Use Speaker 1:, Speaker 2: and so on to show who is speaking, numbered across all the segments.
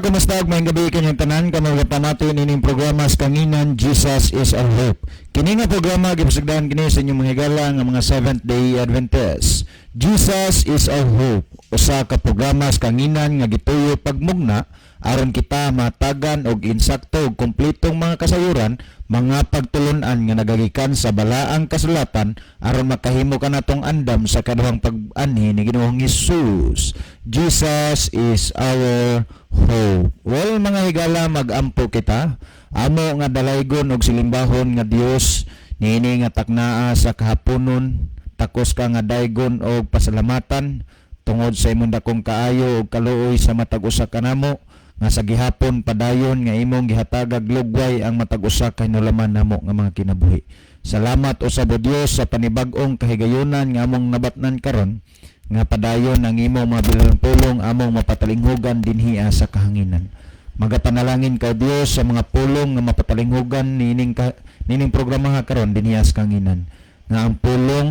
Speaker 1: kumusta? May gabi kanyang tanan kanang pamato ining programa sa kanginan Jesus is our hope. Kini nga programa gipasagdan kini sa inyong mga higala nga mga Seventh-day Adventists. Jesus is our hope. Usa ka programa sa kanginan nga gituyo pagmugna aron kita matagan og insakto og kumpletong mga kasayuran, mga pagtulon-an nga nagagikan sa balaang kasulatan aron makahimo ka natong andam sa kaduhang pag-anhi ni Ginoong Hesus. Jesus is our hope. Well, mga higala, magampo kita. Amo nga dalaygon og silimbahon nga Dios niini nga taknaa sa kahaponon, takos ka nga daygon og pasalamatan tungod sa imong dakong kaayo og kaluoy sa matag usa kanamo nga sa gihapon padayon nga imong gihatagag lugway ang matag usa ka hinulaman namo nga mga kinabuhi. Salamat usab o Dios sa panibag-ong kahigayunan nga among nabatnan karon nga padayon ang imong mga bilangpulong among mapatalinghugan dinhi sa kahanginan. Magapanalangin ka Dios sa mga pulong nga mapatalinghugan nining programa nga karon dinhi sa kahanginan. Nga ang pulong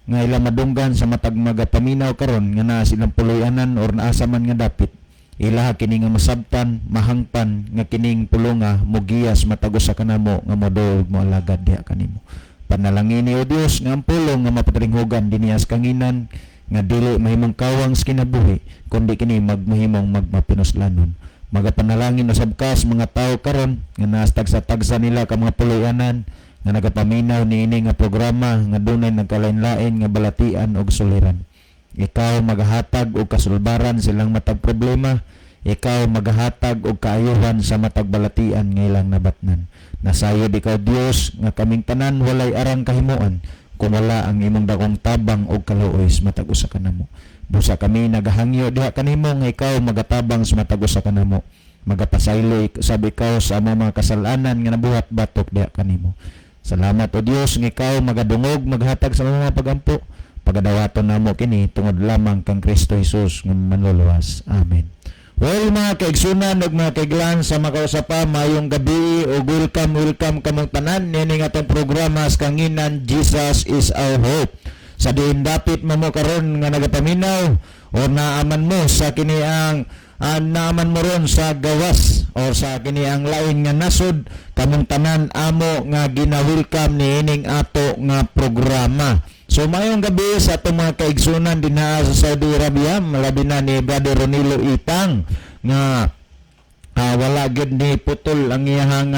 Speaker 1: nga ilang madunggan sa matag magapaminaw karon nga naa silang puloy-anan or naasa man nga dapit. Ilaha kini nga masabtan, mahangpan nga kining pulonga mugiyas matagos sa kanamo nga modog mo alagad diha kanimo. Panalangin ni o Dios nga ang pulong nga mapatalinghugan dinhi sa kanginan nga dili mahimong kawang sa kinabuhi kundi kini mahimong magmapinuslanon. Magapanalangin usab ka sa mga tawo karon nga nastagsa-tagsa nila ka mga puloy-anan nga nagapaminaw niini nga programa nga dunay nagkalain-lain nga balatian og suliran. Ikaw maghatag og kasulbaran silang matag problema. Ikaw maghatag og kaayuhan sa matag balatian nga ilang nabatnan. Nasayod ikaw Dios nga kaming tanan walay arang kahimuan kung wala ang imong dakong tabang og kaluoy sa matag usa kanamo. Busa kami nagahangyo diha kanimo nga ikaw magatabang sa matag usa kanamo. Magapasaylo sabi ikaw sa among mga kasalanan nga nabuhat batok diha kanimo. Salamat o Dios nga ikaw magadungog maghatag sa mga pagampo. Pagadawaton namo kini tungod lamang kang Kristo Jesus nga manluluwas. Amen. Well, mga kaigsunan ug mga kaiglan sa makausapa mayong gabi o welcome kamong tanan nini nga atong programa sa kanginan Jesus is our hope. Sa diin dapit mo karon nga nagapaminaw o naaman mo sa kini ang naaman mo ron sa gawas o sa kini ang lain nga nasod kamong tanan amo nga gina-welcome niining ato nga programa. So mayong gabi sa atong mga kaigsunan din sa Saudi Arabia, malabi na ni Brother Ronilo Itang nga wala gid ni putol ang iyang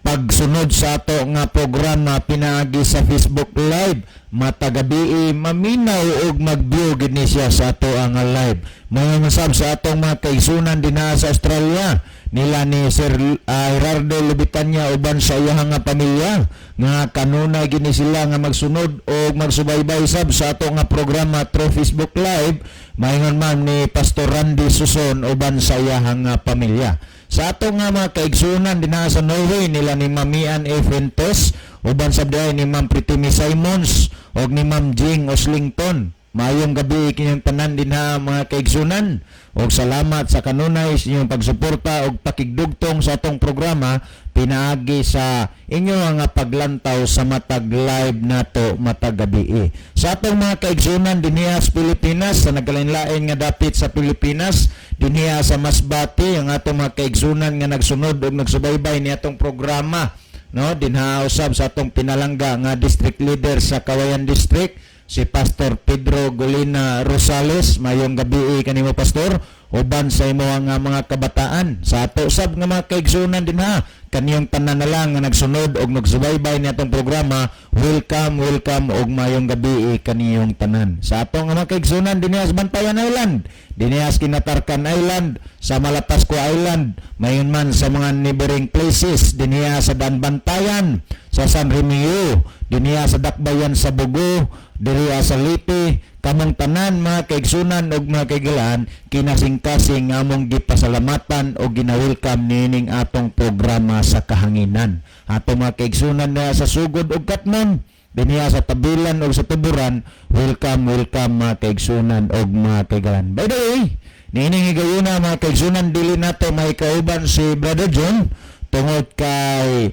Speaker 1: pagsunod sa ato nga programa pinaagi sa Facebook Live. Matagabi maminaw og mag-view gid ni siya sa ato ang live. Mayong masab sa atong mga kaigsunan din sa Australia nila ni Sir Gerardo Lubitanya uban sa iyang pamilya nga kanunay gini sila nga magsunod o magsubaybay sab sa ato nga programa through Facebook Live. Mayngon man ni Pastor Randy Suson uban sa iyang pamilya. Sa ato nga mga kaigsunan din sa Norway nila ni Mamian Efrentes uban sa diay ni Ma'am Pritimi Simons og ni Ma'am Jing Oslington. Mayong gabi kinyang tanan din mga kaigsunan og salamat sa kanunay sa inyong pagsuporta og pakigdugtong sa atong programa pinaagi sa inyo nga paglantaw sa matag live nato matag gabi. Sa atong mga kaigsunan dinhiya sa Pilipinas sa nagkalain-lain nga dapit sa Pilipinas dinhiya sa Masbate ang atong mga kaigsunan nga nagsunod og nagsubaybay ni atong programa no dinha usab sa atong pinalangga nga district leader sa Kawayan District si Pastor Pedro Golina Rosales. Mayong gabi kanimo Pastor uban sa imo nga mga kabataan sa ato sab nga mga kaigsunan din kaniyong tanan na lang nga nagsunod og nagsubaybay ni atong programa. Welcome og mayong gabi kaniyong tanan sa ato nga mga kaigsunan dinhi sa Bantayan Island, dinhi sa Kinatarkan Island, sa Malapascua Island, mayon man sa mga neighboring places dinhi sa Danbantayan, sa San Remigio, dinhi sa Dakbayan sa Bugo, diri sa Lipi, kamong tanan mga kaigsunan ug mga kaigalaan kinasing-kasing among gipasalamatan og gina-welcome nining atong programa sa kahanginan. Atong mga kaigsunan na sa Sugod ug Katmon, dinhi sa Tabilan ug sa Tuburan, welcome mga kaigsunan ug mga kaigalaan. By the way, nining higayuna mga kaigsunan dili nato may kauban si Brother John tungod kay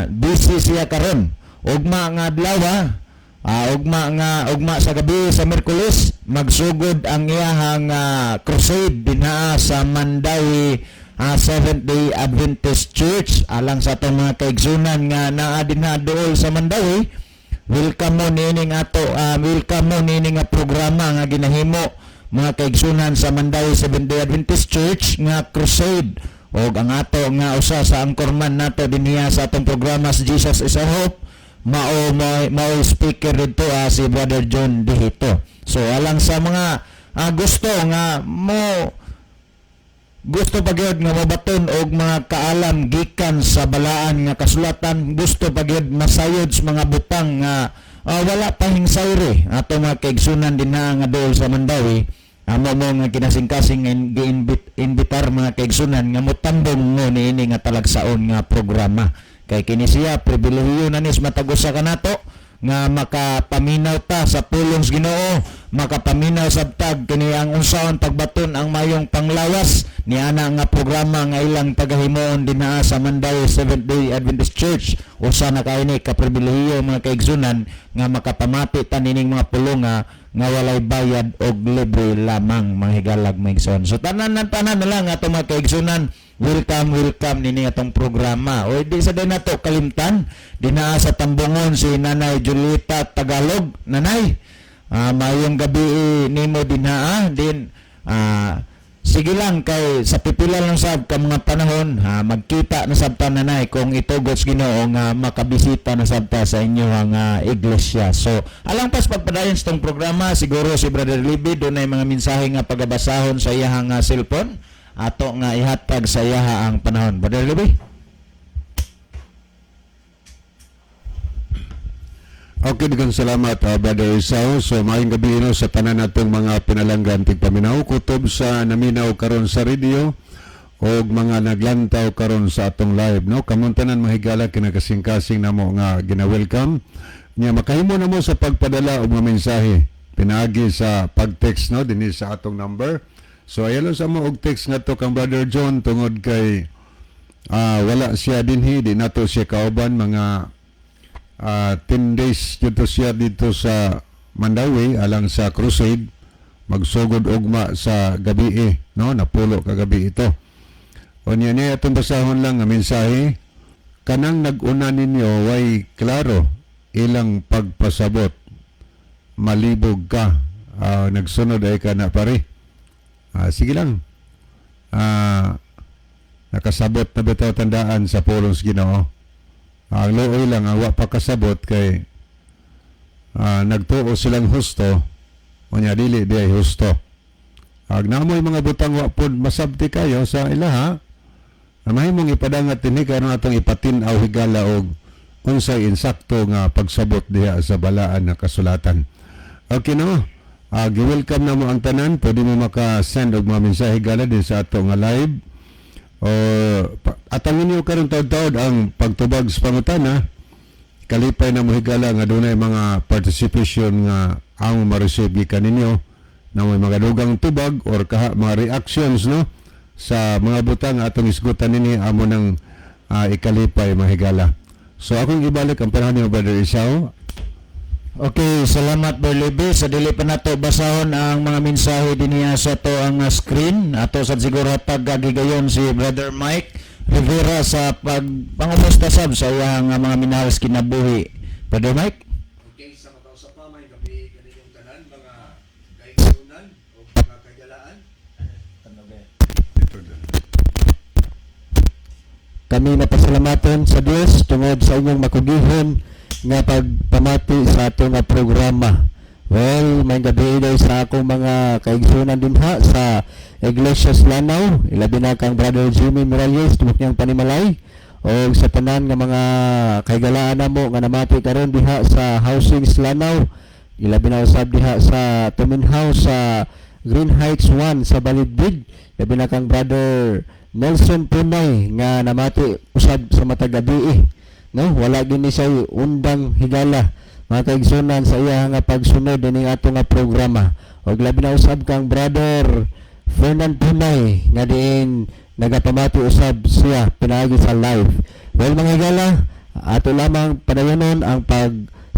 Speaker 1: busy siya karon ug mga adlaw ugma sa gabi sa Miyerkules magsugod ang iyahang crusade dinha sa Mandawi Seventh-day Adventist Church alang sa atong mga kaigsunan nga naa dinha dool sa Mandawi. Welcome mo nining nga programa nga ginahimo mga kaigsunan sa Mandawi Seventh-day Adventist Church nga crusade og ang ato nga usa sa anchorman nato dinhiya sa atong programa sa Jesus is a Hope mao speaker dito si Brother John Dihito. So alang sa mga gusto pagyud nga mabaton og mga kaalam gikan sa balaan nga kasulatan, gusto pagyud masayod sa mga butang nga wala pa hingsayre ato mga kaigsunan dinha nga dool sa Mandawi. Amo mo nga kinasing-kasing inbitar mga kaigsunan nga motambong mo niini nga talagsaon nga programa. Kay kini siya pribilehiyo na nis matagusa kanato nga makapaminaw ta sa pulong sa Ginoo, makapaminaw sabtag kini ang unsaon pagbaton ang mayong panglawas ni ana nga programa nga ilang pagahimoon dinha sa Mandawi Seventh-day Adventist Church. Usa na kaini ka pribilehiyo mga kaigsunan nga makapamati ta nining mga pulong nga walay bayad og libre lamang mga higalag mga igsoon. So tanan na lang ato mga kaigsunan, welcome nini atong programa. O di sa din nato kalimtan dinaa sa Tambungon si Nanay Julieta Tagalog. Nanay, mayong gabi nimo dinha din sige lang kay sa pipila lang sab ka mga panahon magkita na sabta nanay kung itugots Ginoo nga makabisita na sabta sa inyo ang iglesia. So alang pas pagpadayon sa tong programa siguro si Brother Libby dunay mga mensahe nga pagabasahon sa iyang cellphone ato nga ihatag sa iyaha ang panahon. Brother Libby.
Speaker 2: Okay, daghang salamat Brother Isao. So maayong gabi sa tanan natong mga pinalanggan tigpaminaw kutob sa naminaw karon sa radio og mga naglantaw karon sa atong live no. Kamon tanan mahigala kinakasing-kasing namo nga gina-welcome. Nya makahimo namo sa pagpadala og mga mensahe pinaagi sa pag-text no dinhi sa atong number. So ayalo sa mo og text ngadto kang Brother John tungod kay wala siya dinhi di nato siya kauban mga 10 days dito siya dito sa Mandawi alang sa crusade magsugod ugma sa gabi no napulo ka gabi ito. Unya niya atong basahon lang nga mensahe kanang nag-una ninyo way klaro ilang pagpasabot malibog ka nagsunod ay ka na pare. Sige lang nakasabot na bitaw tandaan sa pulong sa Ginoo. Ang looy lang wa pa kasabot kay nagtuo silang husto unya dili di ay husto. Namoy mga butang wa pod masabti kayo sa ilaha mahimong ipadangat dinhi karon atong ipatin-aw higala og unsay insakto nga pagsabot diha sa balaan nga kasulatan. Okay no? Gi-welcome na mo ang tanan, pwede mo maka-send og mga mensahe higala din sa ato nga live. Atangin niyo karon taud-taud ang pagtubag sa pangutana kalipay na mohigala nga dunay mga participation nga ang ma-receive gikan ninyo na may mga dugang tubag or mga reactions no sa mga butang atong isgutan nini amo nang ikalipay mahigala. So akong ibalik ang panahon ni Brother Isao.
Speaker 1: Okay, salamat Brother Libby. Sa dili pa nato basahon ang mga mensahe dinhiya sa to ang screen. Ato sa siguro paggagigayon si Brother Mike Rivera sa pangumusta sab sa iyang mga minahas kinabuhi. Brother Mike?
Speaker 3: Okay, sa makausap pa may gabi kaninyong tanan mga kaigsunan o mga kagalaan.
Speaker 4: Kami napasalamatan sa Dios tungod sa inyong makugihon nga pagpamati sa ato nga programa. Well, may gabi daw sa akong mga kaigsunan dinha sa Iglesias Lanao, ilabi na kang Brother Jimmy Miralles tubok niyang panimalay o sa tanan nga mga kaigalaan namo nga namati karon diha sa Housings Lanao, ilabi na usab diha sa Tuminhaw sa Green Heights 1 sa Balidbid, ilabi na kang Brother Nelson Punay nga namati usab sa matagabi no, wala gini siya undang higala mga kaigsunan sa iya nga pagsunod dining ato nga programa. Og labi na usab kang Brother Fernand Punay nga diin nagapamati usab siya pinaagi sa live. Well mga higala, ato lamang padayonon ang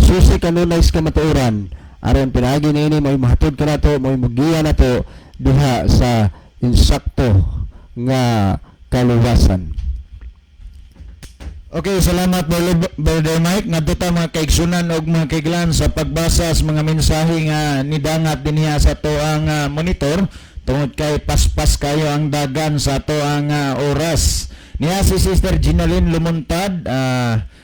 Speaker 4: susi kanunay sa kamatuoran aron pinaagi niini may mahatod ka nato, may magiya nato diha sa insakto nga kaluwasan.
Speaker 1: Okay, salamat Brother Mike. Ngadto ta mga kaigsunan og mga kaiglan sa pagbasa sa mga mensahe nga nidangat dinhi sa to ang monitor tungod kay paspas kayo ang dagan sa to ang oras. Niya si Sister Ginaline Lumuntad,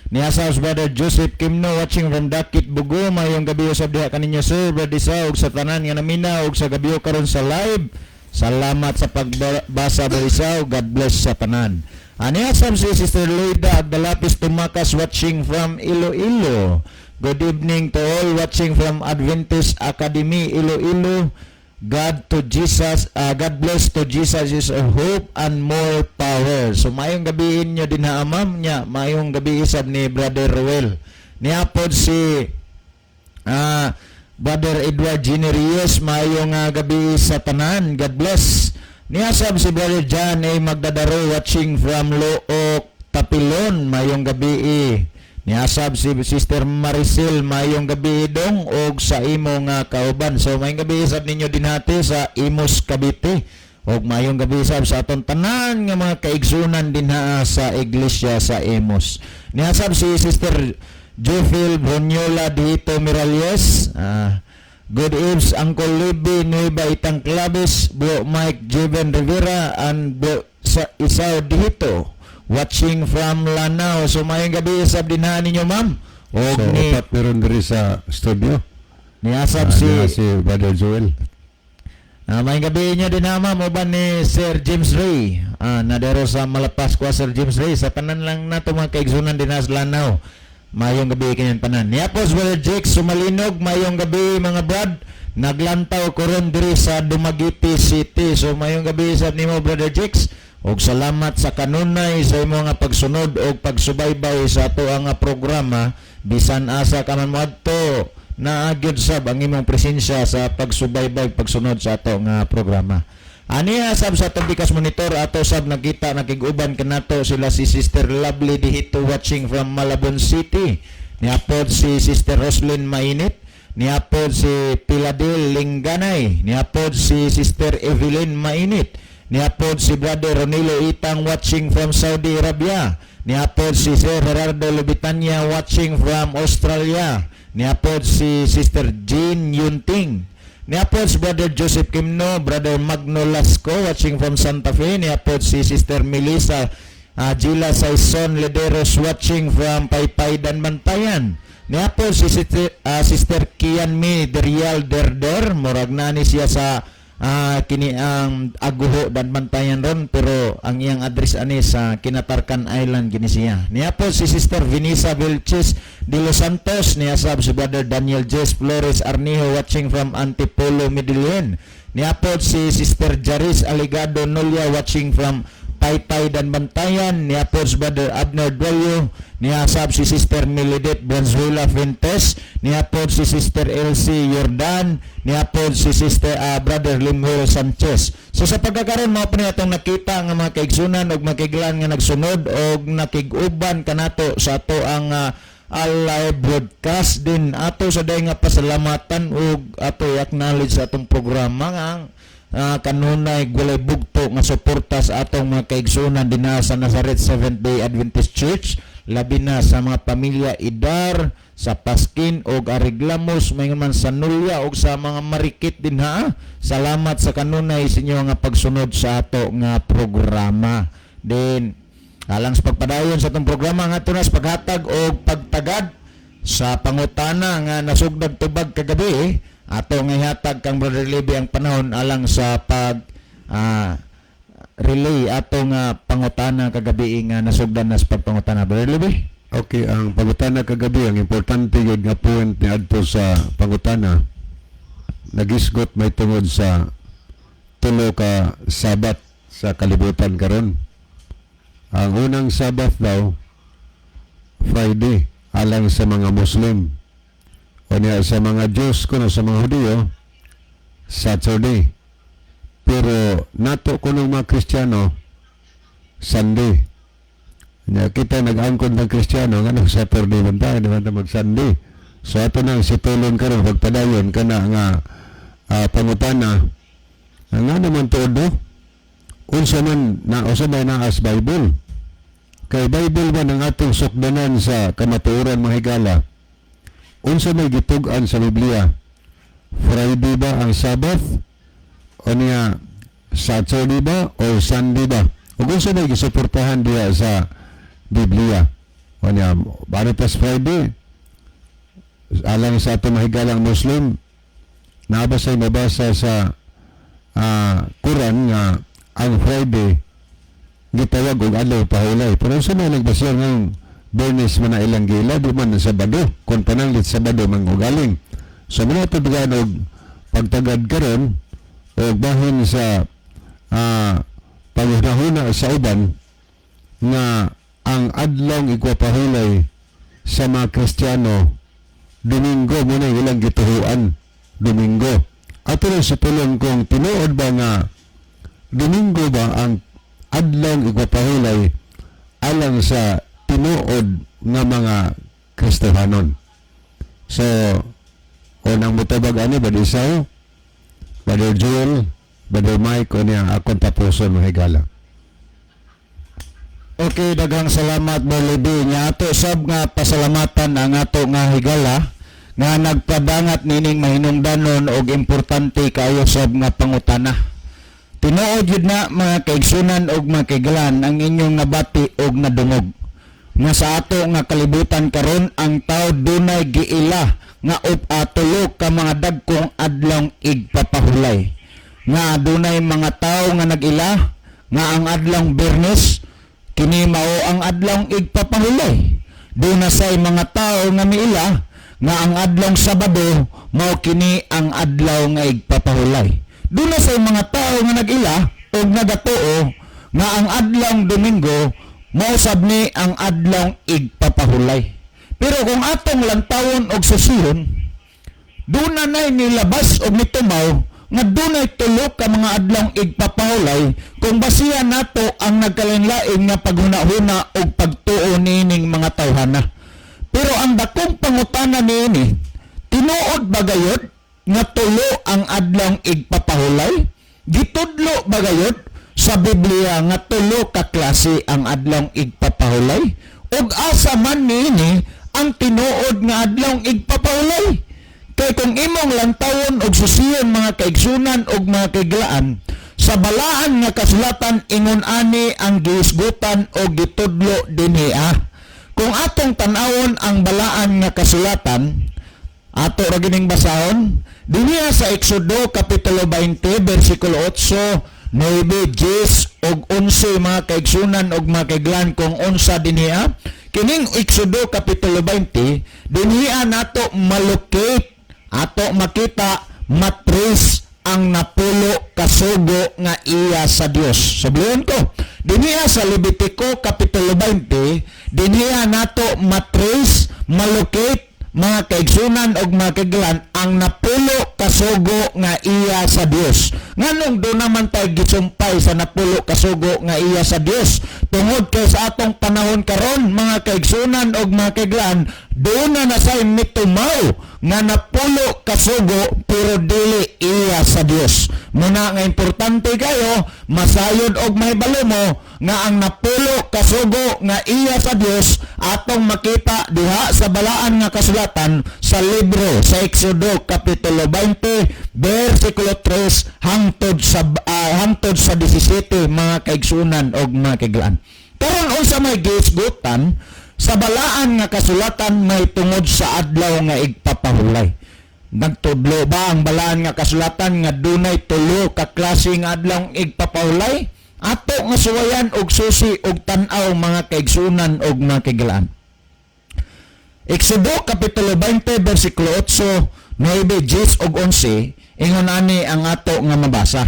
Speaker 1: niya sa Brother Joseph Kimno watching from Dakit Bugo. Mayong gabi usab diha kaninyo Sir Brother Sa ug sa tanan nga namina ug sa gabi karon sa live. Salamat sa pagbasa Brother Sa ug God bless sa tanan. Aniya sa si Sister Loida Agdalapis Tumakas watching from Iloilo. Good evening to all watching from Adventist Academy Iloilo. God bless to Jesus is a hope and more power. So mayong gabiin nyo din ha ma'am niya. Mayong gabi isab ni Brother Ruel. Niapod si Brother Edward Ginerius. Mayong gabi sa tanan. God bless. Niasab si Brother John ay magdadaro watching from Look Tapilon. Mayong gabi. Niasab si Sister Maricel. Mayong gabi dong og sa imo nga kauban. So mayong gabi isab ninyo dinati sa Imus Cavite. Og mayong gabi isab sa aton tanan nga mga kaigsunan dinha sa iglesia sa Imus. Niasab si Sister Jofil Bonyola Dito Miralles. Good eves, Uncle Libby, Nueva Itang Claves, Bro Mike Jeven Rivera, and Bro Isaw Dito, watching from Lanao. So, mayong gabi, isab din na ninyo, ma'am. O,
Speaker 2: So, upat meron diri sa studio.
Speaker 1: niasab
Speaker 2: Si Brother Joel.
Speaker 1: mayong gabi niyo din na, ma'am, uban ni Sir James Ray. Nadero sa Malapas ko, Sir James Ray. Sa tanan lang na ito, mga kaigsunan din na sa Lanao. Mayong gabi kanyang tanan. Niapos Brother Jake Sumalinog, mayong gabi mga brad. Naglantaw ko ron diri sa Dumaguete City. So mayong gabi sa nimo Brother Jake. Og salamat sa kanunay sa imo nga pagsunod og pagsubaybay sa ato ang programa. Bisan asa ka man moadto, naagyod sab ang imong presensya sa pagsubaybay pagsunod sa ato nga programa. Aniya sab sa Tabikas Monitor ato sab nakita nakig-uban kanato sila si Sister Lovely Dihito watching from Malabon City. Niapod si Sister Roslyn Mainit, niapod si Piladel Lingganay, niapod si Sister Evelyn Mainit, niapod si Brother Ronilo Itang watching from Saudi Arabia, niapod si Sir Gerardo Lubitanya watching from Australia, niapod si Sister Jean Yunting, niapod si Brother Joseph Kimno, Brother Magno Lasco watching from Santa Fe, niapod si Sister Melissa Gila Saison Lederos watching from Paypay Danbantayan, niapod si Sister Kianmi Derial Derder, murag na ni siya sa kini ang Aguho Danbantayan ron, pero ang iyang address ani sa Kinatarkan Island gini siya. Niapod si Sister Vinisa Vilches de Los Santos, niasab si Brother Daniel Jes Flores Arnijo watching from Antipolo Medellin, niapod si Sister Jaris Aligado Nolia watching from Paypay Danbantayan, niapod si Brother Abner Duello, niasab si Sister Milidet Branzuela Fuentes, niapod si Sister Elsie Jordan, niapod si Sister Brother Limuel Sanchez. So sa pagkakaroon mo pa atong nakita nga mga kaigsunan og makiglan nga nagsunod og nakig-uban kanato sa ato ang live broadcast din ato sa day nga pasalamatan og ato i-acknowledge sa atong programa nga kanunay walay bugto nga suporta sa atong mga kaigsunan dinha sa Nazareth Seventh-day Adventist Church, labi na sa mga pamilya Idar, sa Paskin og Ariglamos, mayon man sa Nulya og sa mga Marikit din ha. Salamat sa kanunay sa inyo nga pagsunod sa ato nga programa. Then alang sa pagpadayon sa atong programa nga tunas paghatag og pagtagad sa pangutana nga nasugdag tubag kagabi, ato nga ihatag kang Brother Libby ang panahon alang sa pag relay ato nga pangutana kagabi nga nasugdan na sa pagpangutana. Brother Libby?
Speaker 2: Okay, ang pangutana kagabi, ang importante yun nga point ni adto sa pangutana, nagisgot may tungod sa tulo ka Sabat sa kalibutan karon. Ang unang Sabat daw, Friday, alang sa mga Muslim. O niya sa mga Diyos kuno sa mga Hudyo, Saturday. Pero nato kuno mga Kristiyano, Sunday. Niya kita nag-angkon ng Kristiyano, nga Saturday man tayo, naman mag-Sunday. So ato nang situlon karon pagpadayon kana nga pangutana nga naman todo unsa man naas Bible. Kay Bible man ang atong sukdanan sa kamatuoran mga higala. Unsa may gitug-an sa Biblia? Friday ba ang Sabbath? O niya Saturday ba o Sunday ba? O unsa may gisuportahan diya sa Biblia? O niya Bonitas Friday? Alang sa atong mga higalang Muslim, nabasay mabasa sa Quran nga ang Friday gitawag og adlaw pahulay. Pero sa mga nagbasya ng Bernes man na ilang gila, di man sa Sabado. Kung pananglit Sabado man ugaling. So mga tudugan og pagtagad karon o bahin sa paghunahuna sa uban nga ang adlaw igpapahulay sa mga Kristiyano Domingo mo na ilang gituhuan. Domingo. Ato rin sa tulong kung tinuod ba nga Domingo ba ang adlaw igpapahulay alang sa tinuod nga mga Kristiyanon. So, unang mutabag ani ba isaw? Brother Joel, Brother Mike, o niya akong tapuson mga higala.
Speaker 1: Okay, daghang salamat Brother B. Nya ato sab nga pasalamatan ang ato nga higala nga nagpadangat nining mahinungdanon og importante kaayo sab nga pangutana. Tinuod yun na mga kaigsunan og mga kaigalan ang inyong nabati og nadungog. Nga sa ato nga kalibutan karon ang tao dunay giila nga tulog ka mga dagkong adlong igpapahulay. Nga dunay mga tao nga nagila nga ang adlong Biyernes kini mao ang adlong igpapahulay. Duna say mga tao nga miila nga ang adlong Sabado mao kini ang adlaw nga igpapahulay. Duna say mga tao nga nag-ila o nagatuo nga ang adlong Domingo mausab ni ang adlong igpapahulay. Pero kung atong lantawon og susihon, duna nay nilabas og nitumaw nga dunay tulo ka mga adlong igpapahulay kung basihan nato ang nagkalain-lain nga paghuna-huna og pagtuo nining mga tawhana. Pero ang dakong pangutana niini, tinuod ba gayud nga tulo ang adlong igpapahulay? Gitudlo ba gayud sa Biblia nga tulo ka klase ang adlong igpapahulay? Ug asa man niini ang tinuod nga adlong igpapahulay? Kay kung imong lantawon og susiyon mga kaigsunan og mga kaiglaan, sa balaan nga kasulatan ingon ani ang gihisgutan og gitudlo dinhi. Kung atong tan-awon ang balaan nga kasulatan, ato ra gining basahon dinhi sa Exodo kapitulo 20 bersikulo 8, 9, 10 ug 11 mga kaigsunan ug mga kaiglan kung unsa dinhi. Kining Exodo kapitulo 20 dinhi nato malocate ato makita matris ang napulo kasugo nga iya sa Dios. Sabihin ko, dinhi sa Levitico kapitulo 20 dinhi nato matris malocate mga kaigsunan og mga kaiglan ang napulo kasugo nga iya sa Dios. Nganong do naman tayo gisumpay sa napulo kasugo nga iya sa Dios? Tungod kay sa atong panahon karon mga kaigsunan og mga kaiglan, doon na say mitumaw nga napulo kasugo pero dili iya sa Dios. Muna nga importante kayo masayod og mahibalo mo nga ang napulo kasugo nga iya sa Dios atong makita diha sa balaan nga kasulatan sa libro sa Exodo kapitulo 20 bersikulo 3 hangtod sa 17 mga kaigsunan og mga kaiglaan. Karon unsa may gihisgutan sa balaan nga kasulatan may tungod sa adlaw nga igpapahulay. Nagtudlo ba ang balaan nga kasulatan nga dunay tulo ka klase nga adlaw igpapahulay? Ato nga suwayan og susi og tan-aw mga kaigsunan og mga kaiglaan. Exodo kapitulo 20 bersikulo 8, 9, 10 ug 11 ingon ani ang ato nga mabasa.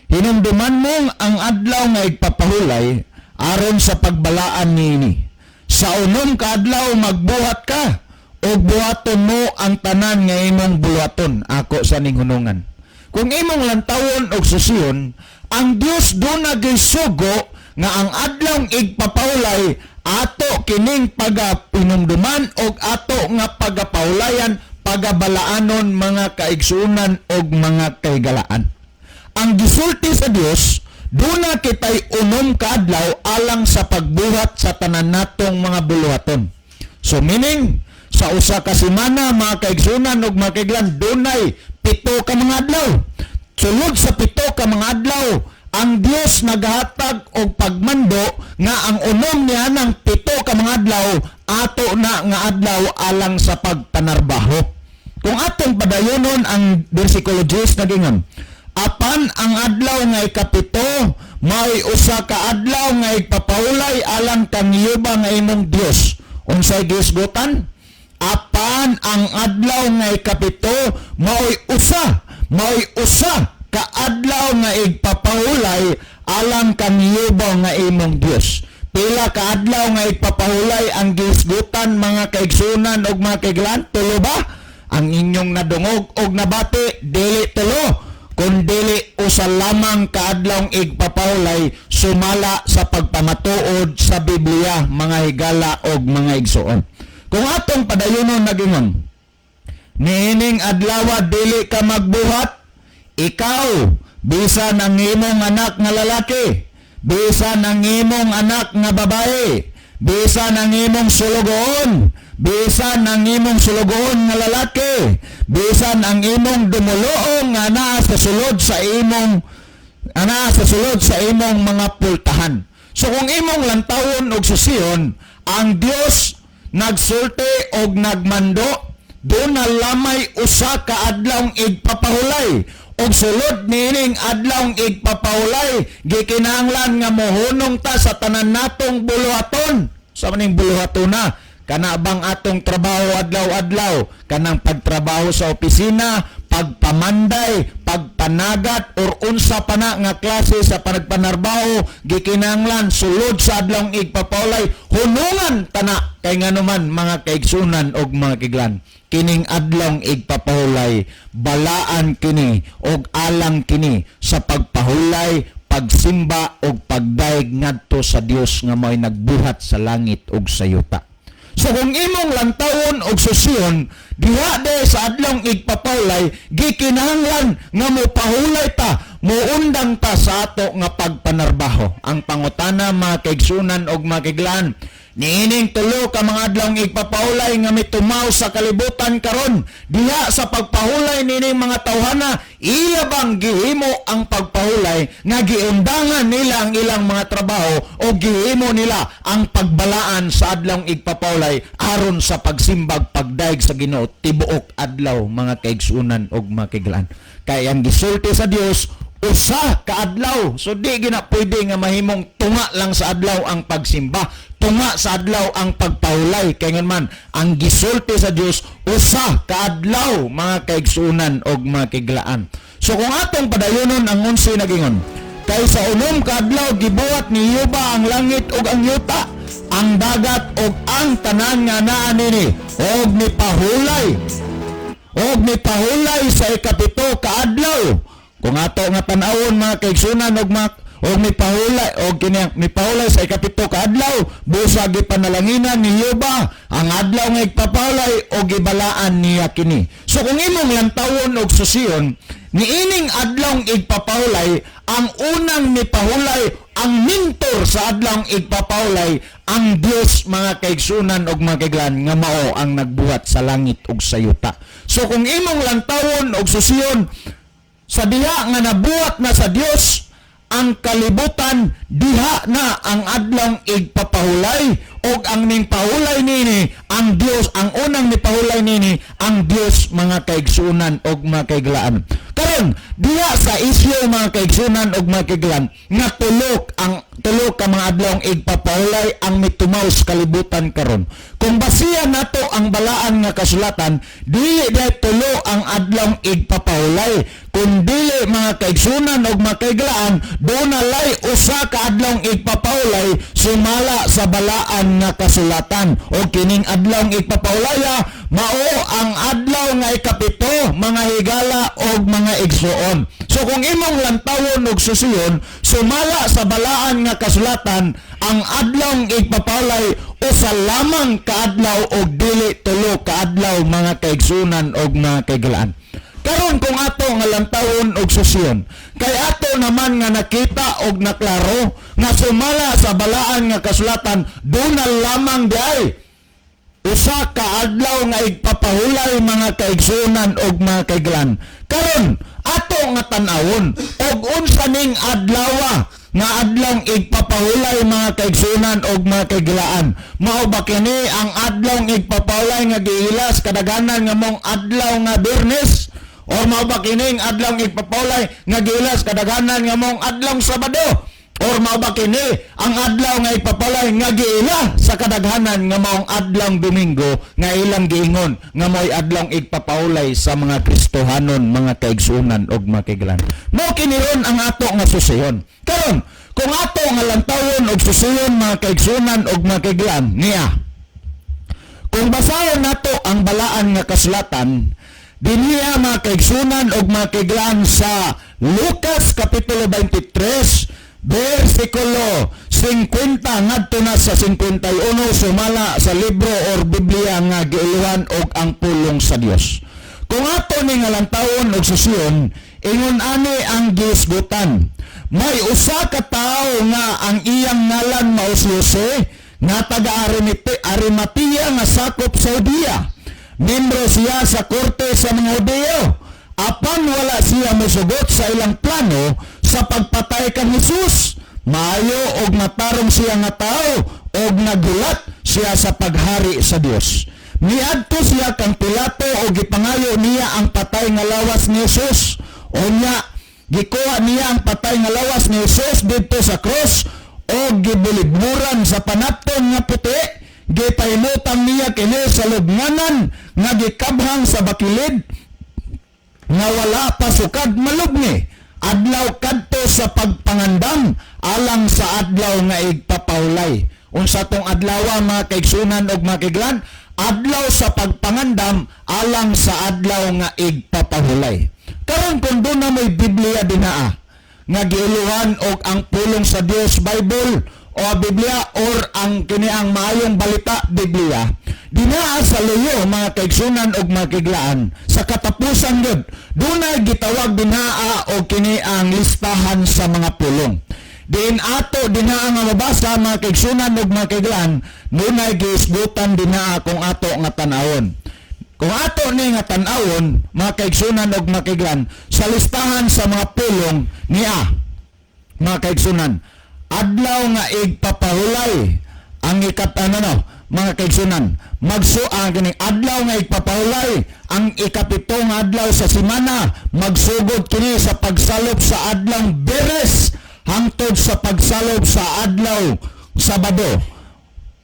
Speaker 1: Hinumduman mong ang adlaw nga igpapahulay aron sa pagbalaan niini. Sa unom ka adlaw magbuhat ka o buhaton mo ang tanan nga imong buhaton ako sa ning hunungan. Kung imong lantawon og susiyon, ang Dios do nagisugo nga ang adlaw igpapahulay ato kining pagapinumduman og ato nga pagapahulayan, pagabalaanon mga kaigsunan og mga kaigalaan. Ang gisulti sa Dios, duna kitay unom kaadlaw alang sa pagbuhat sa tanan natong mga buluhaton. So meaning, sa usa ka semana mga kaigsunan ug mga kaiglan, dunay 7 ka mga adlaw. Sulod sa 7 ka mga adlaw, ang Dios naghatag og pagmando nga ang unom niya ng 7 ka mga adlaw ato na nga adlaw alang sa pagpanarbaho. Kung atong padayonon ang bersikulo 10 nagingon, apan ang adlaw nga ikapito may usa ka adlaw nga ipapahulay alang kang yuba nga imong Dios. Unsay giisgutan? Apan ang adlaw nga ikapito may usa ka adlaw nga igpapahulay alang kang yuba nga imong Dios. Pila ka adlaw nga igpapahulay ang giisgutan mga kaigsunan og mga kaiglan? 3 ba? Ang inyong nadungog og nabati, dili 3. Kung dili usa lamang kaadlawng igpapahulay sumala sa pagpamatuod sa Biblia, mga higala og mga igsuon. Kung atong padayonon nagingon, niining adlaw dili ka magbuhat, ikaw bisan ang imong anak nga lalaki, bisan ang imong anak nga babae, bisan ang imong sulugoon, bisan ang imong sulugoon nga lalaki, bisan ang imong dumuloong nga naa sa sulod sa imong mga pultahan. So kung imong lantawon og susiyon, ang Dios nagsulti og nagmando, doon na lamay usa ka adlawng igpapahulay. Og sulod nining adlawng igpapahulay, gikinahanglan nga mohunong ta sa tanan natong buluhaton. Sa maning buluhatona, kana bang atong trabaho adlaw-adlaw, kanang pagtrabaho sa opisina, pagpamanday, pagpanagat or unsa pa na nga klase sa panagpanarbaho, gikinahanglan sulod sa adlawng igpapahulay, hunungan tana kay nganuman mga kaigsunan og mga kiglan. Kining adlawng igpapahulay, balaan kini og alang kini sa pagpahulay, pagsimba og pagdaig ngadto sa Dios nga mao'y nagbuhat sa langit ug sa yuta. So kung imong lantawon og susiyon, diha de sa adlawng igpapahulay, gikinahanglan nga mopahulay ta, muundang ta sa ato nga pagpanarbaho. Ang pangutana mga kaigsunan og mga kiglan, niining 3 ka mga adlawng igpapahulay nga mitumaw sa kalibutan karon, diha sa pagpahulay nining mga tawhana, iya bang gihimo ang pagpahulay nga giundangan nila ang ilang mga trabaho o gihimo nila ang pagbalaan sa adlawng igpapahulay aron sa pagsimbag pagdaig sa Ginoo tibuok adlaw mga kaigsunan og mga kiglan. Kay ang gisulti sa Dios usa ka adlaw, so di gina pwede nga mahimong tunga lang sa adlaw ang pagsimba, tunga sa adlaw ang pagpahulay. Kay man ang gisulti sa Dios usa ka adlaw mga kaigsunan og mga kiglaan. So kung atong padayonon ang 11 nagingon, kay sa unom ka adlaw gibuhat ni Yuba ang langit ug ang yuta, ang dagat ug ang tanan nga naa nini, og nipahulay sa ikapito ka adlaw. Kung ato nga tanawon mga kaigsunan og mipahulay sa ikapito ka adlaw, busa gipanalanginan ni Yuba ang adlaw nga igpapahulay o gibalaan niya kini. So kung imong lantawon og susiyon, niining adlaw igpapahulay, ang unang mipahulay, ang mentor sa adlaw igpapahulay, ang Dios mga kaigsunan og mga kaiglan nga mao ang nagbuhat sa langit ug sa yuta. So kung imong lantawon og susiyon, sa diha nga nabuhat na sa Dios ang kalibutan, diha na ang adlong igpapahulay og ang ning pahulay nini ang Dios, ang unang nipahulay nini ang Dios mga kaigsunan og mga kaiglaan. Karon diha sa isyu mga kaigsunan og mga kaiglaan nga tulo ka mga adlong igpapahulay ang mitumaw sa kalibutan karon. Kung basihan nato ang balaan nga kasulatan, dili tulo ang adlong igpapahulay, Kung dili mga kaigsunan og mga kaiglaan, doon nalay usa ka adlawng igpapaulay sumala sa balaan nga kasulatan. O kining adlawng igpapaulaya mao ang adlaw nga ikapito, mga higala og mga igsuon. So kung imong lantawon og susiyon, sumala sa balaan nga kasulatan, ang adlawng igpapaulay usa lamang kaadlaw og dili tulo kaadlaw mga kaigsunan og mga kaiglaan. Karon kung ato nga lantawon og susiyon, kay ato naman nga nakita og naklaro nga sumala sa balaan nga kasulatan, doon lamang diay usa ka adlaw nga igpapahulay mga kaigsunan og mga kaiglan. Karon ato nga tan-awon og unsa ning adlaw nga adlawng igpapahulay mga kaigsunan og mga kaiglaan. Mao ba kini ang adlawng igpapahulay nga giilas kadaghanan nga mong adlaw nga Biyernes? O mao ba kining adlawng igpapaulay nga giilas kadaghanan nga mong adlawng Sabado? O mao ba kini ang adlaw nga igpapaulay nga giila sa kadaghanan nga maong adlawng Domingo nga ilang giingon nga mo'y adlawng igpapaulay sa mga Kristohanon, mga kaigsunan og mga kaiglan? Mao kini ron ang ato nga susiyon. Karon kung ato nga lantawon og susiyon mga kaigsunan og mga kaiglan niya, kung basahon nato ang balaan nga kasulatan dinhiya mga kaigsunan og mga kaiglan sa Lucas kapitulo 23 versikulo 50 ngadto na sa 51 sumala sa libro or Biblia nga giiluhan og ang pulong sa Dios. Kung ato ni nga lantawon og susiyon, ingon ani ang giisgutan. May usa ka tawo nga ang iyang ngalan mao si Jose nga taga Arimatea nga sakop sa Judea. Membro siya sa korte sa mga Hudyo. Apan wala siya mosugot sa ilang plano sa pagpatay kang Jesus. Maayo og matarong siya nga tao og nagulat siya sa paghari sa Dios. Miadto siya kang Pilato og gipangayo niya ang patay nga lawas ni Jesus. Unya gikuha niya ang patay nga lawas ni Jesus didto sa cross og gibilibmuran sa panapton nga puti. Gipahimutang niya kini sa lubnganan nga gikabhang sa bakilid nga wala pa sukad malubni. Adlaw kadto sa pagpangandam alang sa adlaw nga igpapaulay. Unsa tong adlaw mga kaigsunan og mga kaiglan? Adlaw sa pagpangandam alang sa adlaw nga igpapahulay. Karon kung doon na may Biblia dinaa nga giiluhan og ang pulong sa Dios Bible o Biblia or ang kiniang maayong balita Biblia, dinaa sa luyo mga kaigsunan og mga kaiglaan sa katapusan gud dunay gitawag dinaa og kiniang listahan sa mga pulong. Diin ato dinaa nga mabasa mga kaigsunan og mga kaiglaan, dunay giisgutan dinaa kung ato nga tan-awon. Kung ato ni nga tan-awon mga kaigsunan og mga kaiglaan sa listahan sa mga pulong niya mga kaigsunan, adlaw nga igpapahulay ang mga kaigsunan kining adlaw nga igpapahulay ang ikapito nga adlaw sa semana, magsugod kini sa pagsalop sa adlawng Biyernes hangtod sa pagsalop sa adlaw Sabado.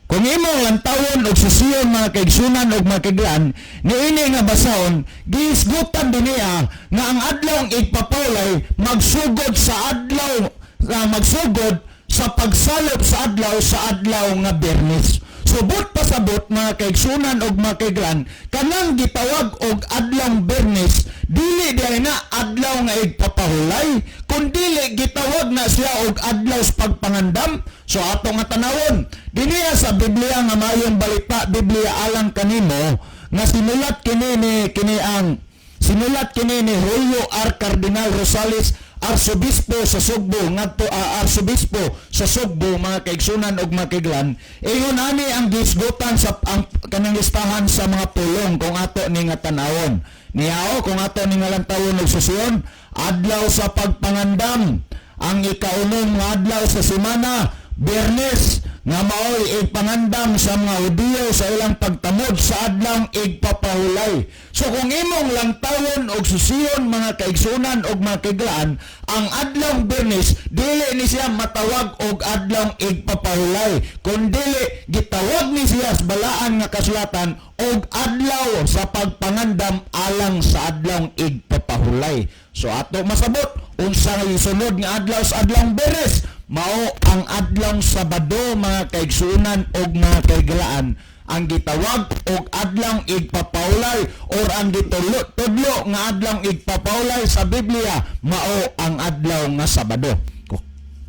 Speaker 1: Kung imong lantawon og susiyon mga kaigsunan og mga kaiglaan, niini nga basahon giisgutan dinhiya nga ang adlawng igpapahulay magsugod sa adlaw magsugod sa pagsalop sa adlaw nga Biyernes. Subot pasabot mga kaigsunan og mga kaiglan, kanang gitawag og adlawng Biyernes dili diay na adlaw nga igpapahulay, kun dili gitawag na siya og adlaw sa pagpangandam. So ato nga tanawon dinhiya sa Biblia nga mayong balita Biblia alang kanimo nga sinulat kini ni Julio R. Cardinal Rosales, Arsobispo sa Sugbo ngadto Arsobispo sa Sugbo mga kaigsunan og mga kaiglan. Iyon ani ang gisgutan sa ang kanang listahan sa mga pulong kung ato ni nga tan-awon. Niao kung ato ni nga lantawon og susiyon, adlaw sa pagpangandam ang ikaunom nga adlaw sa semana, Biyernes nga maoy igpangandam sa mga Hudiyo sa ilang pagtamod sa adlang igpapahulay. So kung imong lantawon og susiyon mga kaigsunan og mga kiglaan, ang adlang Biyernes dili ni siya matawag og adlang igpapahulay, kundi gitawag ni siya sa balaan nga kasulatan og adlaw sa pagpangandam alang sa adlang igpapahulay. So ato masabot unsa nga isunod nga adlaw sa adlang Biyernes, mao ang adlaw Sabado mga kaigsunan og mga kaigalaan, ang gitawag og adlaw igpapahulay or ang tudlo nga adlaw igpapahulay sa Biblia mao ang adlaw nga Sabado.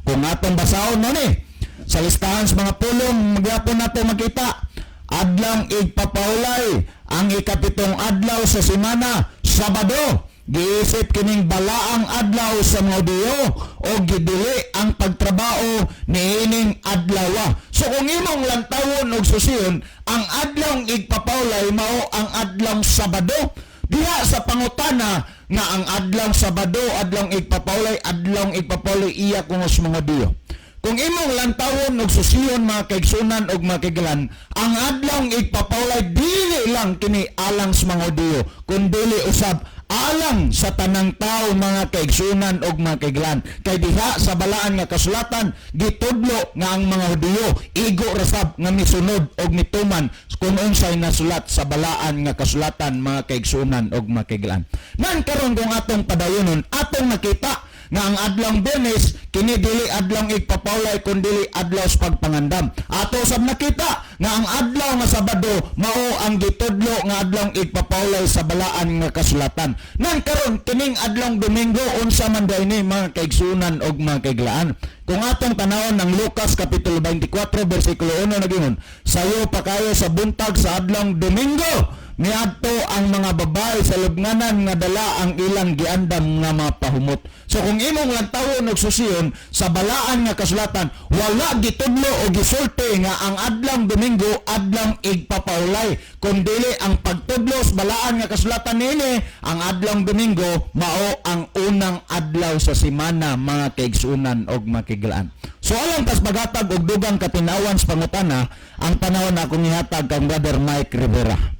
Speaker 1: Kung atong basahon na ni sa listahan sa mga pulong, magyapon nato makita adlaw igpapahulay ang ikapitong adlaw sa semana, Sabado. Giisip kining balaang adlaw sa mga Hudiyo o gidili ang pagtrabaho niining adlaw. So kung imong lantawon og susiyon, ang adlaw igpapahulay mao ang adlaw Sabado. Diha sa pangutana nga ang adlaw Sabado, adlaw igpapahulay iya kung sa mga Hudiyo. Kung imong lantawon og susiyon mga kaigsunan og mga kaigalan, ang adlaw igpapahulay dili lang kini alang sa mga Hudiyo, kundi usab alang sa tanang tao mga kaigsunan og mga kaigalan. Kay diha sa balaan nga kasulatan gitudlo nga ang mga Hudiyo igo rasab nga misunod og mituman kung unsay nasulat sa balaan nga kasulatan mga kaigsunan og mga kaigalan. Nan karon kung atong padayonon, atong nakita nga ang adlaw Biyernes kini dili adlaw igpapahulay kundi adlaw sa pagpangandam. Ato sab nakita nga ang adlaw nga Sabado mao ang gitudlo nga adlaw igpapahulay sa balaan nga kasulatan. Nan karon kining adlaw Domingo unsa man day ni mga kaigsunan og mga kaiglaan. Kung atong tanawon ng Lucas kapitulo 24 bersikulo 1 nagingon, sayo pa kayo sa buntag sa adlaw Domingo niadto ang mga babae sa lubnganan nga dala ang ilang giandam nga mga pahumot. So kung imong lantawon og susiyon sa balaan nga kasulatan, wala gitudlo o gisulti nga ang adlaw Domingo adlaw igpapahulay, kundi ang pagtudlo sa balaan nga kasulatan nini ang adlaw Domingo mao ang unang adlaw sa semana mga kaigsunan og mga kaigalaan. So alang tas magatag og dugang katinawan sa pangutana, ang panahon akong ihatag kang Brother Mike Rivera.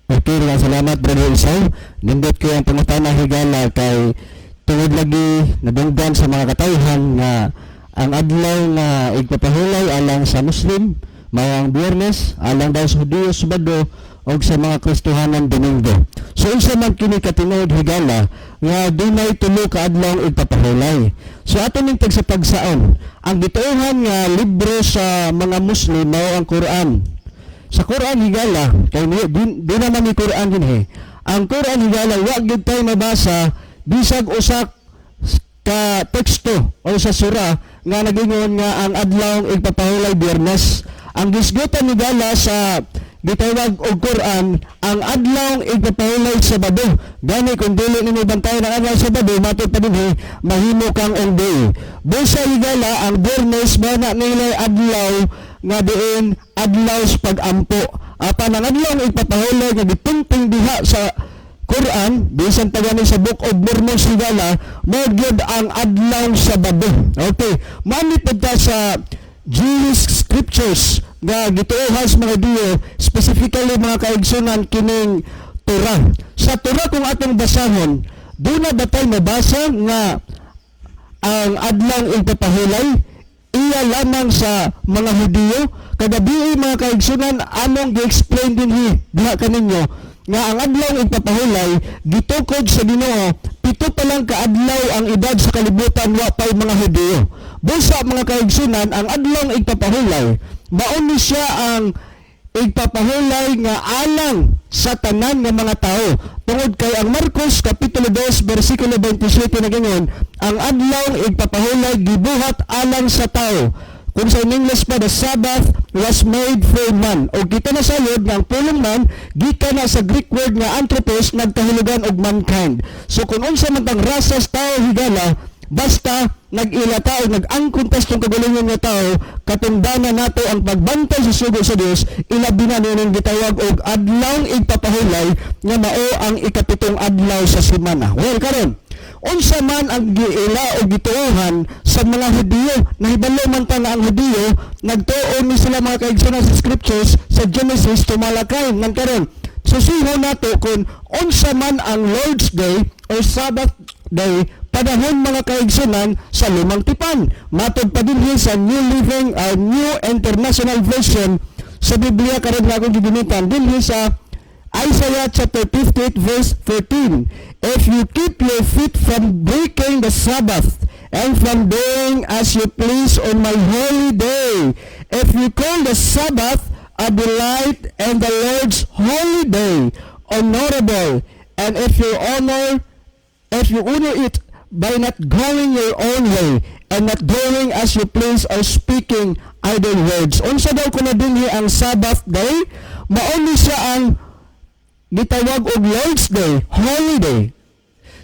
Speaker 4: Okay, salamat Brother Isaw. Nindot ko ang pangutana higala kay tungod lagi nadunggan sa mga katayhan nga ang adlaw nga igpapahulay alang sa Muslim mao ang Biyernes, alang daw sa Hudiyo Sabado og sa mga Kristohanan Domingo. So unsa man kini katinuod higala nga dunay tulo ka adlaw igpapahulay. So ato ning tagsapagsaon, ang gituohan nga libro sa mga Muslim mao ang Quran. Sa Quran higala kay di naman ni Quran dinhi. Ang Quran higala wa gyud tay mabasa bisag usa ka teksto o sa sura nga nagingon nga ang adlaw igpapahulay Biyernes. Ang gisgutan higala sa gitawag og Quran ang adlaw igpapahulay Sabado. Gani kung dili nimo bantayan ang adlaw Sabado matud pa dinhi mahimo kang on day. Busa higala ang Biyernes ba na nilay adlaw nga diin adlaw sa pag-ampo. Apan ang adlaw igpapahulay nga gitungtong diha sa Quran bisan pa gani sa Book of Mormon higala mao gyud ang adlaw Sabado. Okay, manipod ta sa Jewish scriptures nga gituohan sa mga Hudiyo, specifically mga kaigsunan kining Torah. Sa Torah kung atong basahon, doon na ba tayo mabasa nga ang adlaw igpapahulay iya lamang sa mga Hudiyo? Kagabi mga kaigsunan among gi-explain dinhi diha kaninyo nga ang adlaw igpapahulay gitukod sa Ginoo 7 pa lang ka adlaw ang edad sa kalibutan wa pay mga Hudiyo. Busa mga kaigsunan ang adlaw igpapahulay mao ni siya ang igpapahulay nga alang sa tanan nga mga tao. Tungod kay ang Marcos kapitulo 2 bersikulo 27 nagingon, ang adlaw igpapahulay gibuhat alang sa tao. Kung sa English pa, the Sabbath was made for man. O kita na sayod nga ang pulong man, gika na sa Greek word nga anthropos, nagkahulugan og mankind. So kung unsa man tang rasas tao higala, basta nag-ilata o nag-angkuntas tong kagalingon nga tao, katungdanan nato ang pagbantay sa sugo sa Dios, ilabi na nining gitawag og adlaw igpapahulay nga mao ang ikapitong adlaw sa semana. Well, karon unsa man ang giila o gituohan sa mga Hudiyo. Nahibalo man ta nga ang Hudiyo nagtuo ni sila mga kaigsunan sa scriptures sa Genesis to Malakay nang karon. Susiho nato kung unsa man ang Lord's Day or Sabbath Day panahon mga kaigsunan sa Lumang Tipan. Matod pa dinhi sa New International Version sa Biblia karon nga akong gigimitan dinhi sa Isaiah chapter 58 verse 13. If you keep your feet from breaking the Sabbath and from doing as you please on my holy day, if you call the Sabbath a delight and the Lord's holy day honorable, and if you honor it by not going your own way and not doing as you please or speaking idle words. Unsa daw kuno dinhi ang Sabbath day? Mauni siya ang gitawag og Lord's Day, holiday.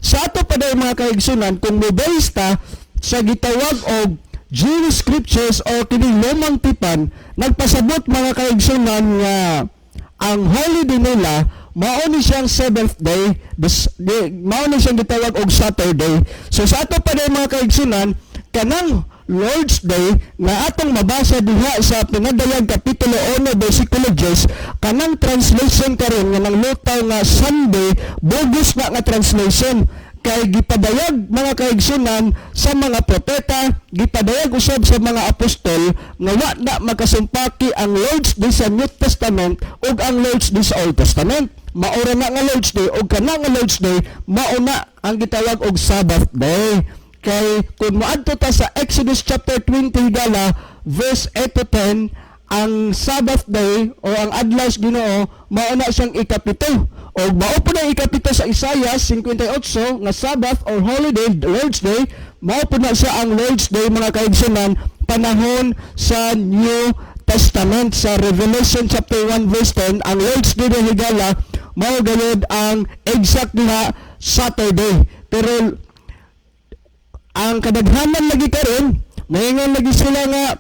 Speaker 4: Sa ato pa daw mga kaigsunan, kung mobase ta sa gitawag og Jewish scriptures o kining Lumang Tipan, nagpasabot mga kaigsunan nga ang holiday nila mao ni siyang 7th day, mao ni siyang gitawag og Saturday. So sa ato pa daw mga kaigsunan, kanang Lord's Day na atong mabasa diha sa pinadayag kapitulo 1 bersikulo 10, kanang translation karon nga nanglutaw nga Sunday, bogus na nga translation. Kay gipadayag mga kaigsunan sa mga propeta, gipadayag usab sa mga apostol nga wa na makasumpaki ang Lord's Day sa New Testament ug ang Lord's Day sa Old Testament. Maura na nga Lord's Day ug kana nga Lord's Day mauna ang gitawag og Sabbath Day. Kay kung moadto ta sa Exodus chapter 20 higala verse 8 to 10, ang Sabbath day o ang adlaw sa Ginoo mao na siyang ikapito. O mao po na ikapito sa Isaiah 58 nga Sabbath or holiday, Lord's Day, mao po na siya ang Lord's Day mga kaigsunan panahon sa New Testament. Sa Revelation chapter 1 verse 10, ang Lord's Day na higala mao gayud ang exact na Saturday. Pero ang kadaghanan lagi karon, mahingon lagi sila nga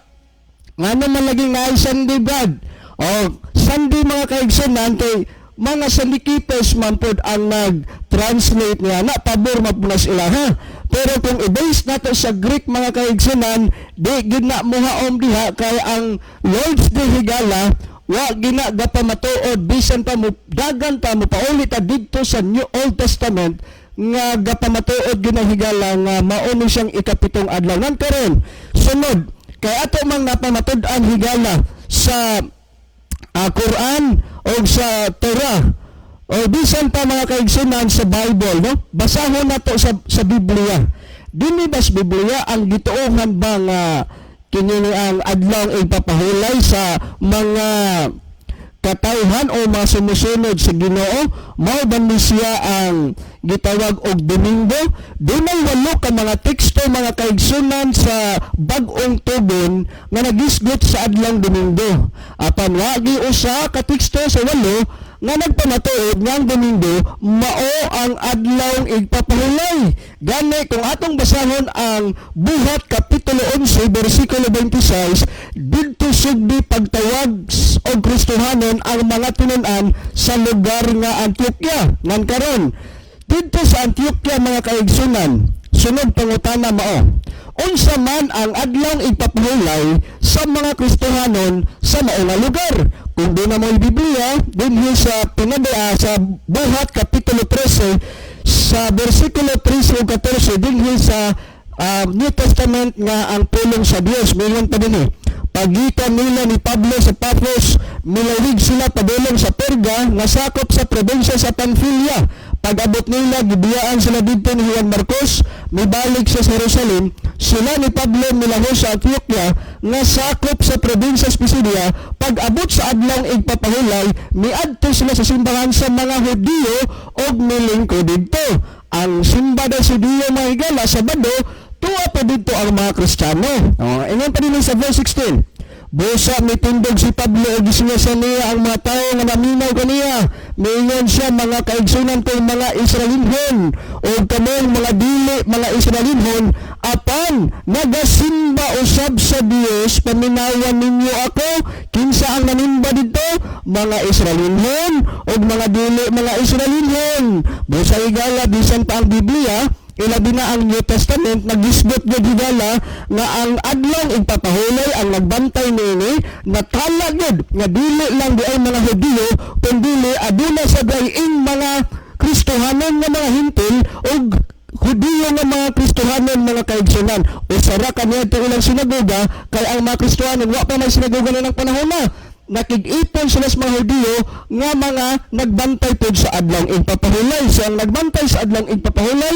Speaker 4: naman lagi nga ay Sunday God. O Sunday mga kaigsunan kay mga syndicators man pod ang nag-translate niya na pabor mapunas ilaha. Pero kung i-base nato sa Greek mga kaigsunan, di gid na muhaom diha kay ang Lord's Day higala wa gina gapamatuod bisan pa mo dagan pa mo paulit didto sa New Old Testament nga gapamatuod ginahigala nga mauni siyang ikapitong adlaw nan karon. Sunod kay ato mang napamatud-an higala sa Quran o sa Torah o bisan pa mga kaigsunan sa Bible, no? Basahon nato sa Biblia. Dinhi bas Biblia ang gituohan ba nga kini ang adlaw ipapahulay sa mga katayhan o mga sumusunod sa Ginoo, mao ba ni siya ang gitawag og Domingo? Dunay 8 ka mga teksto mga kaigsunan sa bag-ong tugon nga nagisgot sa adlaw Domingo. Apan wagi usa ka teksto sa 8 nga nagpamatuod nga ang Domingo mao ang adlaw igpapahulay. Gani kung atong basahon ang Buhat kapitulo 11 bersikulo 26, didto sugdi pagtawag og Kristohanon ang mga tinun-an sa lugar nga Antioquia. Ngan karon didto sa Antioquia mga kaigsunan, sunod pangutana mao, unsa man ang adlaw igpapahulay sa mga Kristohanon sa mao nga lugar? Kung di na mo Biblia, dinhi sa pinadaya sa Buhat kapitulo 13 sa bersikulo 13 ug 14, dinhi sa New Testament nga ang pulong sa Dios mingon pa dinhi. Pagikan nila ni Pablo sa Paphos, milawig sila padulong sa Perga nga sakop sa probinsya sa Pamphylia. Pag-abot nila, gibiyaan sila dito ni Juan Marcos, mibalik sa Jerusalem. Sila ni Pablo milahos sa Antioquia nga sakop sa probinsya sa Pisidia. Pag-abot sa adlaw igpapahulay, miadto sila sa simbahan sa mga Hudiyo og milingkod didto. Ang simba daw sa Hudiyo mga higala sa Sabado, tuwa pa dito ang mga Kristiyano. Ingon pa din sa verse 16. Busa mitindog si Pablo o gisingasan niya ang mga tao nga naminaw kaniya. Mingon siya mga kaigsunan kong mga Israelinhon o kamong mga dili mga Israelinhon, apan nagasimba usab sa Dios, paminawan ninyo ako. Kinsa ang nanimba dito? Mga Israelinhon o mga dili mga Israelinhon. Busa higala bisan pa ang Biblia ilabi na ang New Testament nagisgot gyud higala nga ang adlaw ipapahulay ang nagbantay niini natala gyud nga dili lang di ay mga Hudiyo kundi aduna sa daing mga Kristohanon nga mga hintil ug Hudiyo nga mga Kristohanon mga kaigsunan. Usara kaniya ito ilang sinagoga kay ang mga Kristohanon wa pa may sinagoga na ng panahon na. Nakig-ipon sila sa mga Hudiyo nga mga nagbantay pod sa adlaw ipapahulay. So ang nagbantay sa adlaw ipapahulay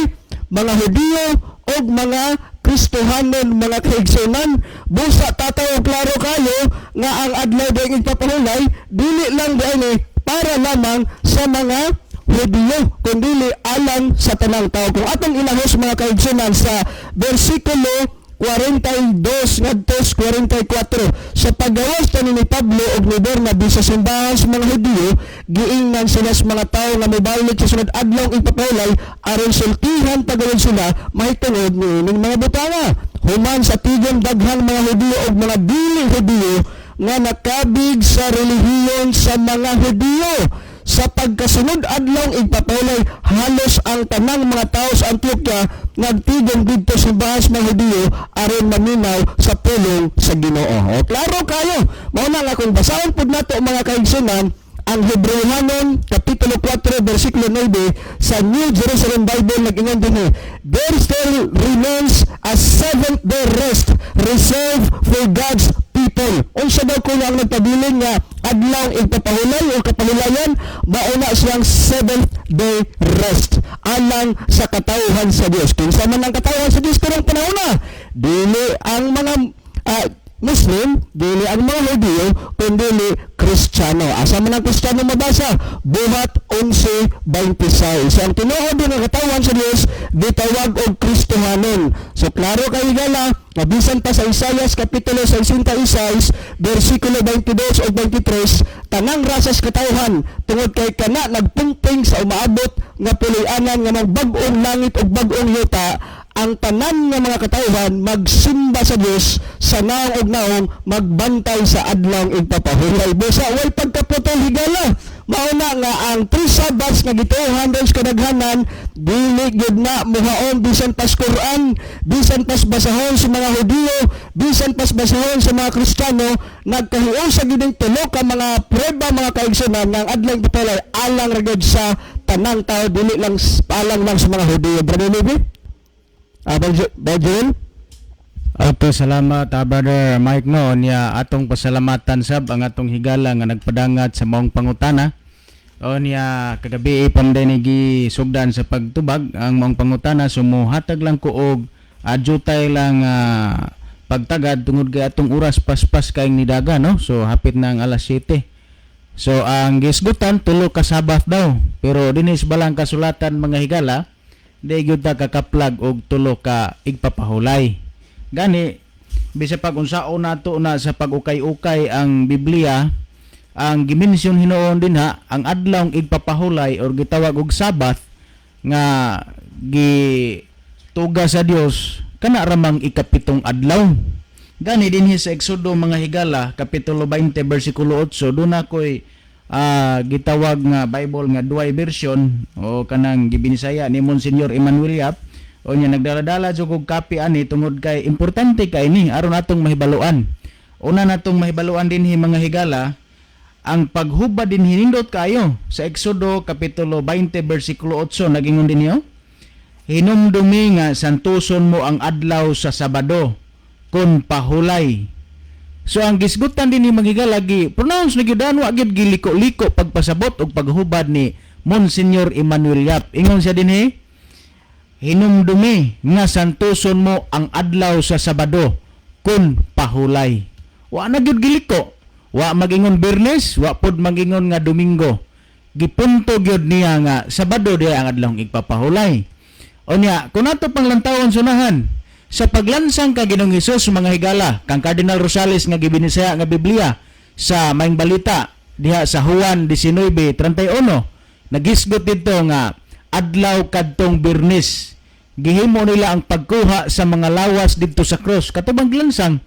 Speaker 4: mga Hudiyo o mga Kristohanon mga kaigsunan. Busa tataw klaro kayo nga ang adlaw dayong ipapahulay dili lang diay para lamang sa mga Hudiyo kundi alang sa tanang tao. Kung atong ilahos mga kaigsunan sa bersikulo 42 ngadto 44 sa paggawas ni Pablo ug ni Bernabe sa simbahan sa mga Hudiyo giingnan sila sa mga tao nga mibalik sa sunod adlaw ipapahulay aron sultihan pagawid sila mahitungod niining mga butanga human sa tigong daghang mga Hudiyo ug mga dili Hudiyo nga nakabig sa relihiyon sa mga Hudiyo. Sa pagkasunod adlaw ipapahulay halos ang tanang mga tao sa Antioquia nagtigong didto sa bahas mga Hudiyo aron maminaw sa pulong sa Ginoo. O klaro kayo, mao na nga kung basahon pud nato mga kaigsunan ang Hebrehanon kapitulo 4 bersikulo 9 sa New Jerusalem Bible nag-ingon dinhi, there still remains a seventh day rest reserved for God's people. Unsa daw kung ang nagpabilin nga adlaw ipapahulay o kapahulayan mauna siyang seventh day rest alang sa katawhan sa Dios. Kinsa man ang katawhan sa Dios karong panahon na dili ang mga Muslim, dili ang mga Hudiyo, kundi Kristiyano. Asa man ang Kristiyano mabasa? Buhat 11:26. So ang tinuod ng katawan sa Dios, gitawag og Kristohanon. So klaro kay higala, nabisan pa sa Isaias kapitulo 66, bersikulo 22 o 23, tanang rasas katawhan tungod kay kana nagpungping sa umaabot nga puloy-anan nga magbag-ong langit ug bag-ong yuta, ang tanan nga mga katawhan magsimba sa Dios sa naong ug naong magbantay sa adlaw ipapahulay. Busa way pagkaputol higala. Mauna nga ang 3 Sabbaths nga gituohan sa kadaghanan dili gyud na muhaon bisan pas Quran, bisan pas basahon sa mga Hudiyo, bisan pas basahon sa mga Kristiyano, nagkahiusa sa gid tulo ka mga prueba mga kaigsunan nga ang adlaw ipapahulay alang ra gyud sa tanang tao dili lang alang lang sa mga Hudiyo. Brother Levi? Bajun?
Speaker 5: Ato salamat Brother Mike no niya atong pasalamatan sab ang atong higala nga nagpadangat sa maong pangutana. O niya kagabi panday ni sugdan sa pagtubag ang maong pangutana sumuhatag lang ko og adjutay lang pagtagad tungod kay atong oras paspas kaing nidaga no. So hapit na ang alas 7. So ang gisgutan tulo ka Sabath daw pero dinis balang kasulatan mga higala di gyud ta kakaplag og tulo ka igpapahulay. Gani bisa pag unsaon nato na sa pag-ukay-ukay ang Biblia, ang gimensyon hinuon din ha ang adlaw igpapahulay or gitawag og Sabath nga gituga sa Dios kana ramang ikapitong adlaw. Gani dinhi sa Exodo mga higala kapitulo 20 bersikulo 8 doon ako'y gitawag nga Bible nga duay version o kanang gibinisaya ni Monsignor Emmanuel Yap o nya nagdala-dala jud og copy ani tungod kay importante kay ni aron natong mahibaluan. Una natong mahibaluan dinhi mga higala ang paghubad din hinindot kayo sa Exodo kapitulo 20 bersikulo 8 nagingon dinhi hinumdumi nga santuson mo ang adlaw sa Sabado kun pahulay. So ang gisgutan din ni maghigalagi pronounce na gyudan wa gyud giliko-liko pagpasabot og paghubad ni Monsignor Emmanuel Yap. Ingon siya dinhi hinumdumi nga santuson mo ang adlaw sa Sabado kun pahulay. Wa na gyud giliko, wa magingon Biyernes, wa pod magingon nga Domingo. Gipunto gyud niya nga Sabado diay ang adlaw igpapahulay. O niya kun ato panglantawon sunahan sa paglansang ka Ginoong Hesus mga higala kang Cardinal Rosales nga gibinisaya nga Biblia sa Maing Balita diha sa Juan 19:31 nagisgot dito nga adlaw kadtong Biyernes gihimo nila ang pagkuha sa mga lawas didto sa cross katubang lansang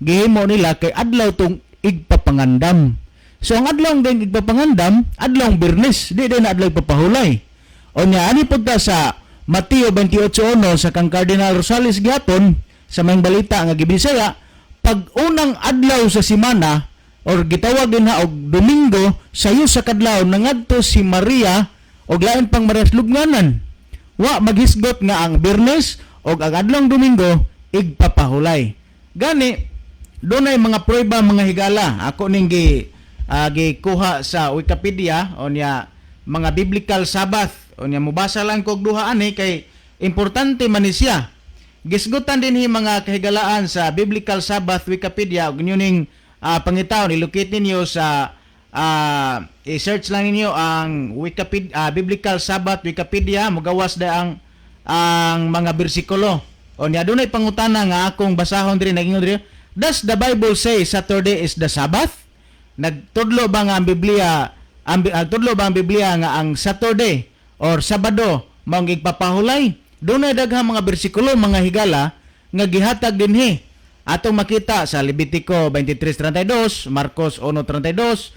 Speaker 5: gihimo nila kay adlaw tong igpapangandam. So ang adlaw ng igpapangandam adlaw Biyernes di na adlaw papahulay. O nya ani pud ta sa Mateo 28:1 sa kang Cardinal Rosales gihapon sa mayang balita nga gibisaya, pag unang adlaw sa semana or gitawag din og Domingo, sayo sa kadlaw nangadto si Maria og lain pang Marias lubnganan. Wa maghisgot nga ang Biyernes og ang adlong Domingo igpapahulay. Gani dunay mga prueba mga higala. Ako ning gikuha sa Wikipedia onya mga biblical Sabbath onya mubasa lang kog duha ani kay importante man ni siya. Gisgutan din hi mga kahigalaan sa Biblical Sabbath Wikipedia ug ning pangitaw ilocate ninyo sa i-search lang ninyo ang Wikipedia, Biblical Sabbath Wikipedia, mugawas da ang mga bersikulo. O niya dunay pangutana nga akong basahon diri nagingon diri, does the Bible say Saturday is the Sabbath? Nagtudlo ba nga ang Biblia tudlo ba ang Biblia nga ang Saturday or Sabado mao ang igpapahulay? Dunay daghang mga bersikulo mga higala nga gihatag dinhi. Atong makita sa Levitico 23:32, Marcos 1:32,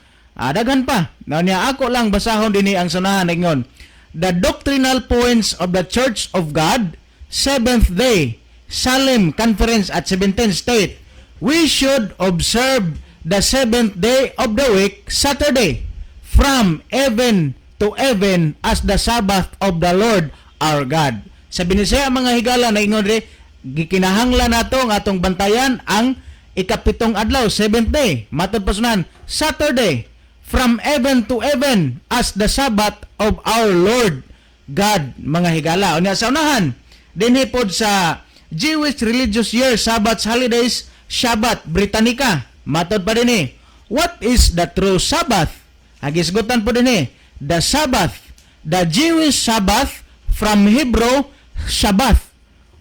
Speaker 5: daghan pa. Now niya ako lang basahon dinhi ang sunahan ingon. The doctrinal points of the Church of God, Seventh Day, Solemn Conference at 17th State. We should observe the seventh day of the week, Saturday, from even to even as the Sabbath of the Lord our God. Sa binisaya mga higala na ingon rin, gikinahanglan nato ang atong bantayan ang ikapitong adlaw, 7th day. Matod pasunan, Saturday, from even to even as the Sabbath of our Lord God, mga higala. O niya sa unahan, dinhipod sa Jewish Religious Year, Sabbath Holidays, Shabbat, Britannica. Matod pa din what is the true Sabbath? Hagisgutan po din the Sabbath, the Jewish Sabbath from Hebrew, Shabbath,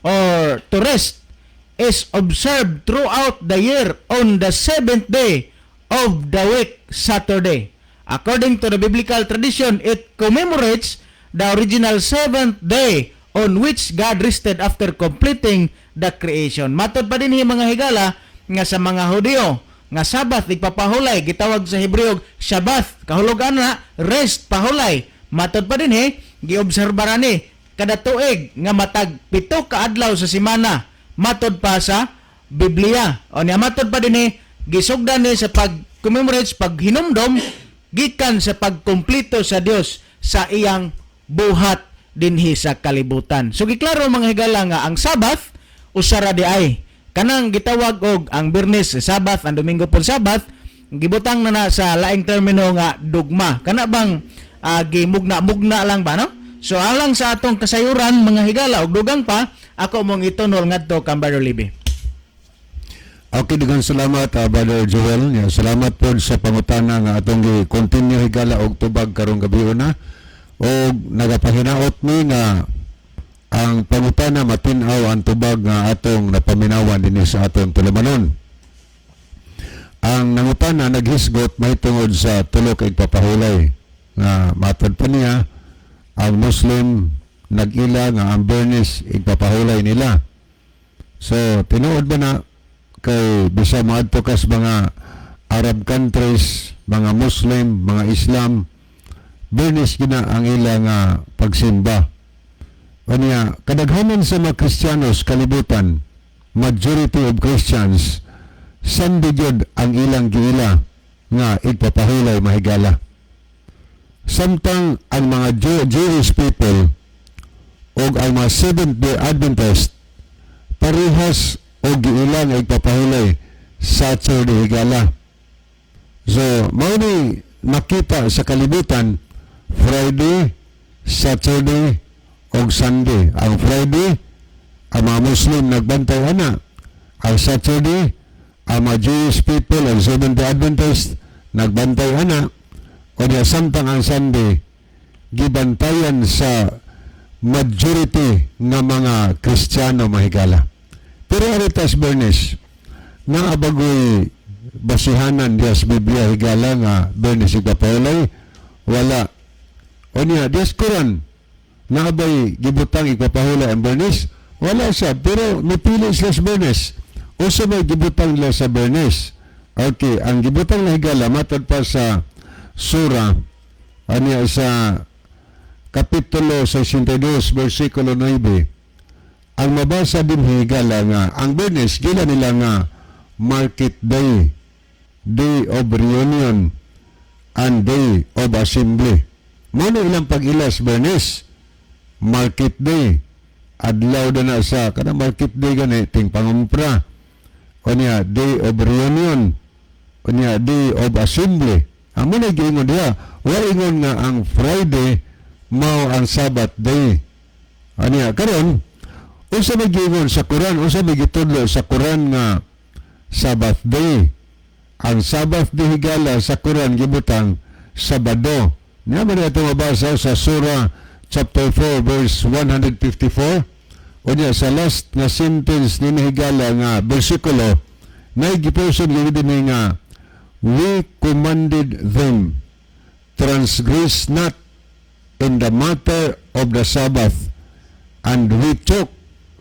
Speaker 5: or to rest, is observed throughout the year on the 7th day of the week, Saturday. According to the biblical tradition, it commemorates the original 7th day on which God rested after completing the creation. Matod pa din mga higala nga sa mga Hudyo nga Sabbath igpapahulay gitawag sa Hebreo Shabbath, kahulugan na rest pahulay. Matod pa din giobserbaran kada tuig nga matag 7 ka adlaw sa semana matod pa sa Biblia. O niya matod pa din gisugdan ni sa pag-commemorate, paghinumdom gikan sa pagkumpleto sa Dios sa iyang buhat dinhi sa kalibutan. So giklaro mga higala nga ang Sabbath usara di ay kanang gitawag og ang Biyernes Sabbath, ang Domingo pun Sabbath, gibutang na sa laing termino nga dogma. Kana bang gimugna-mugna lang ba no? So alang sa atong kasayuran mga higala og dugang pa, ako mong itunol ngadto kang Brother Libby.
Speaker 2: Okay, daghang salamat Brother Joel. Yeah, salamat po sa pangutana nga atong gi-continue higala og tubag karong gabi na. Og nagapahinaot mi nga ang pangutana matin-aw ang tubag nga atong napaminawan dinhi sa atong tulumanon. Ang nangutana naghisgot mahitungod sa tulo ka igpapahulay nga matod pa niya ang Muslim nag-ila nga ang Biyernes igpapahulay nila. So tinuod ba na kay bisa maadto kas mga Arab countries, mga Muslim, mga Islam, Biyernes gina ang ila nga pagsimba. O niya, kadaghanan sa mga Kristiyanos kalibutan, majority of Christians, Sunday jud ang ilang giila nga igpapahulay mahigala. Samtang ang mga Jewish people o ang mga Seventh-day Adventist parehas o giila nga igpapahulay Saturday higala. So, mao ni makita sa kalibutan Friday, Saturday, o Sunday. Ang Friday, ang mga Muslim nagbantay ana. Ang Saturday, ang mga Jewish people, ang Seventh-day Adventist nagbantay ana. O niya samtang ang Sunday, gibantayan sa majority nga mga Kristiyano mahigala. Pero aritas Biyernes, nga abagoy basihanan diya sa Biblia higala nga Biyernes igpapahulay, wala. O niya, diya sa Quran, nga abay gibutang igpapahulay ang Biyernes, wala siya. Pero nipili sila sa Biyernes. O sa may gibutang nila sa Biyernes. Okay, ang gibutang na higala, matod pa sa Sura, ano sa Kapitulo 62, versikulo 9. Ang mabasa din higala nga, ang Bernes, gila nila nga market day, day of reunion, and day of assembly. Muna ilang pag-ilas, Bernes, market day, adlaw na sa, kada market day gani, ting pangumpra, o niya, day of reunion, o niya, day of assembly. Ang muna giingon diya, wa ingon nga ang Friday, mao ang Sabbath day. O niya, karon, unsa may giingon sa Quran, unsa may gitudlo sa Quran nga Sabbath day. Ang Sabbath day higala sa Quran gibutang Sabado. Nga man ito mabasa sa Surah chapter 4 verse 154. O niya sa last nga sentence ni higala nga bersikulo na giposon gid nga we commanded them transgress not in the matter of the Sabbath, and we took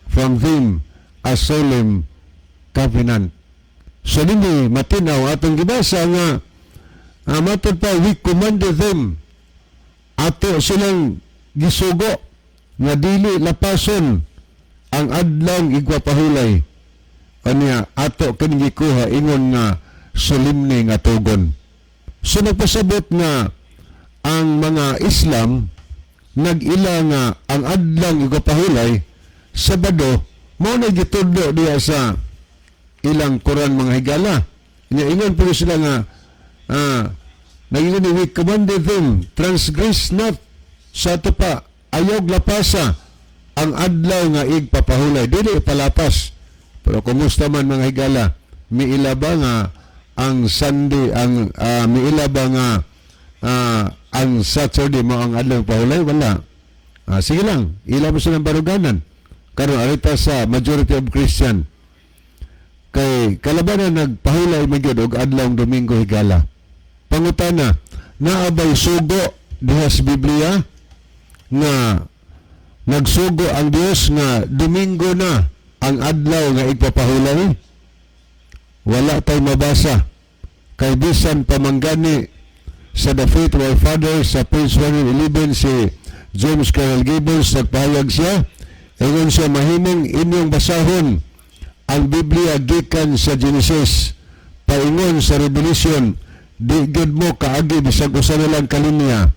Speaker 2: from them a solemn covenant. So nini matinaw atong gibasa nga matod pa we commanded them, ato silang gisugo nga dili lapason ang adlaw igwapahulay. Anya ato kini gikuha ingon nga solemne nga tugon. So nagpasabot nga ang mga Islam nag-ila nga ang adlaw igwapahulay Sabado, mao na gitudlo diya sa ilang Quran mga higala. Ingon po sila nga naging we commanded them transgress not, sa ito pa ayaw lapasa ang adlaw nga igpapahulay, dili palapas. Pero kumusta man mga higala, miila ba nga ang Sunday, ang miila ba nga ang Saturday mo ang adlaw pahulay? Wala. Sige lang, ila mo silang baruganan. Karon arita sa majority of Christian kay kalabanan nagpahulay magyud og adlawng Domingo higala. Pangutana, naabay sugo diha sa Biblia nga nagsugo ang Dios nga Domingo na ang adlaw nga igpapahulay? Wala tay mabasa. Kay bisan pamanggani sa The Faith of Our Father sa page 111 si James Carroll Gibbons nagpahayag siya. Ingon siya, mahimong inyong basahon ang Biblia gikan sa Genesis paingon sa Revelation, di gid mo kaagi bisag usa na lang kalinya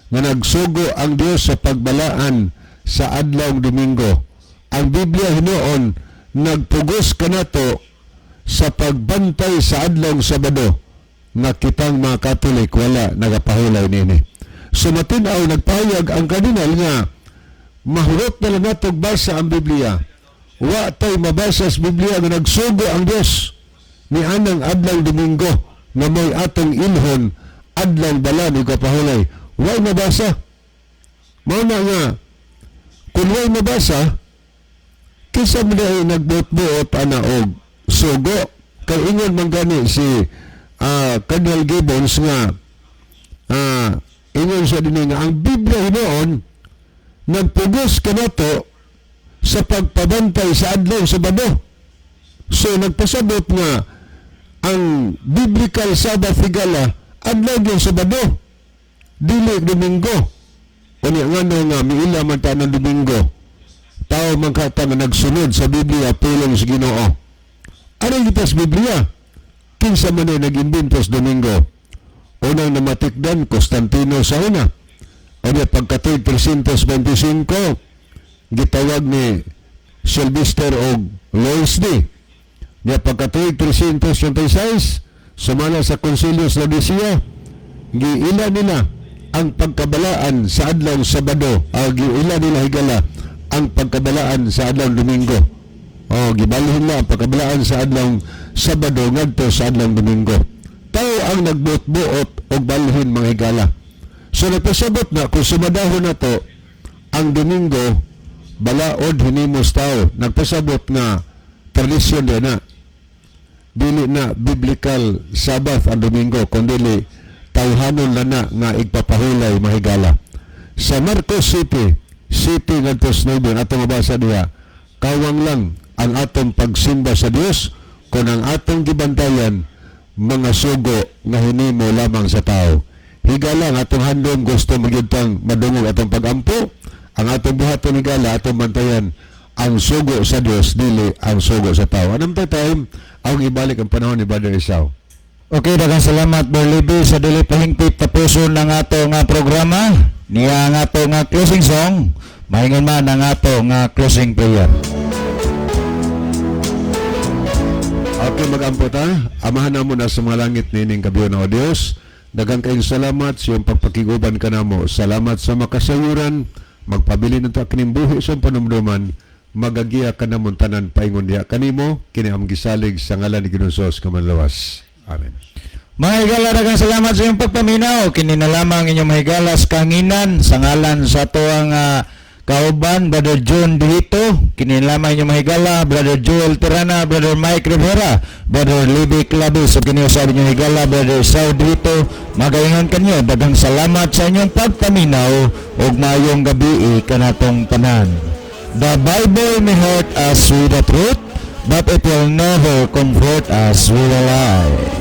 Speaker 2: nga nagsugo ang Dios sa pagbalaan sa adlawng Domingo. Ang Biblia hinuon nagpugos kanato sa pagbantay sa adlawng Sabado nga kitang mga Katolik wala nagapahulay nini. So matinaw nagpahayag ang kardinal nga mahurot na lang natog basa ang Biblia. Wa tay mabasa sa Biblia nga nagsugo ang Dios ni anang adlaw Domingo nga may atong ilhon adlaw bala ni kapahulay. Wa mabasa. Mao na nga kung wa mabasa kisa mo na nagbuot-buot ana og sugo kay ingon man gani si Cardinal Gibbons nga ingon siya din nga ang Biblia hinoon nagpugos kanato sa pagpabantay sa adlaw Sabado. So nagpasabot nga ang biblical Sabbath higala adlaw yung Sabado, dili Domingo. Unya ngano nga miila man ta ng Domingo, tao man kata nga nagsunod sa Biblia pulong sa Ginoo. Ano kita sa Biblia? Kinsa man ay nag-imbento sa Domingo? Unang namatikdan Constantino sa una. Unya pagkatuig 325 gitawag ni Sylvester og Louis D. Nya pagkatuig 326 sumala sa Konsilyo sa Laodicea, giila nila ang pagkabalaan sa adlaw Sabado, giila nila higala ang pagkabalaan sa adlaw Domingo. Gibalhin na ang pagkabalaan sa adlaw Sabado ngadto sa adlaw Domingo. Tao ang nagbuot-buot og balhin mga higala. So nagpasabot na kung sumadahon na to ang Domingo, balaod hinimos tao. Nagpasabot na tradisyon din na. Dili na biblical Sabbath ang Domingo, kundi tawhanon na nga igpapahulay mahigala. Sa Marcos City ngadtos 9 atong mabasa diha, kawang lang ang atong pagsimba sa Dios kung ang atong gibantayan mga sugo nga hinimo lamang sa tao. higala nga atong handom gusto magyutang madungog atong pagampo, ang atong buhaton higala atong bantayan ang sugo sa Dios dili ang sugo sa tao. Anong time ang ibalik ang panahon ni Brother Esau.
Speaker 1: Okay, daghang salamat Brother Libby sa dili pahingpit tapuson ng ato nga programa. Niya ang ato nga closing song, mahingon man ang ato nga closing prayer.
Speaker 2: Okay, mag-ampo ta. Amahan na mo na sa mga langit nining kabiyo na o Dios. Daghang kayong salamat sa iyong pagpakiguban ka namo. Salamat sa makasayuran. Magpabili ng takining buhi sa panumduman. Magagiya ka namon tanan paingon diha kanimo. Kini ang gisalig sa ngalan ni Ginoong kamanlawas. Amen.
Speaker 1: Mga higala, daghang salamat sa iyong pagpaminaw. Kini na lamang inyong mahigalas kanginan sa ngalan sa tuwang kauban, Brother John Dihito. Kini na lamang inyong mahigala, Brother Joel Tirana, Brother Mike Rivera, Brother Libby Clavis. So kini sa inyong higala, Brother Sao Dihito. Magaingon kanyo, daghang salamat sa inyong pagpaminaw ug maayong gabi kanatong tanan. The Bible may hurt us with the truth, but it will never comfort us with a lie.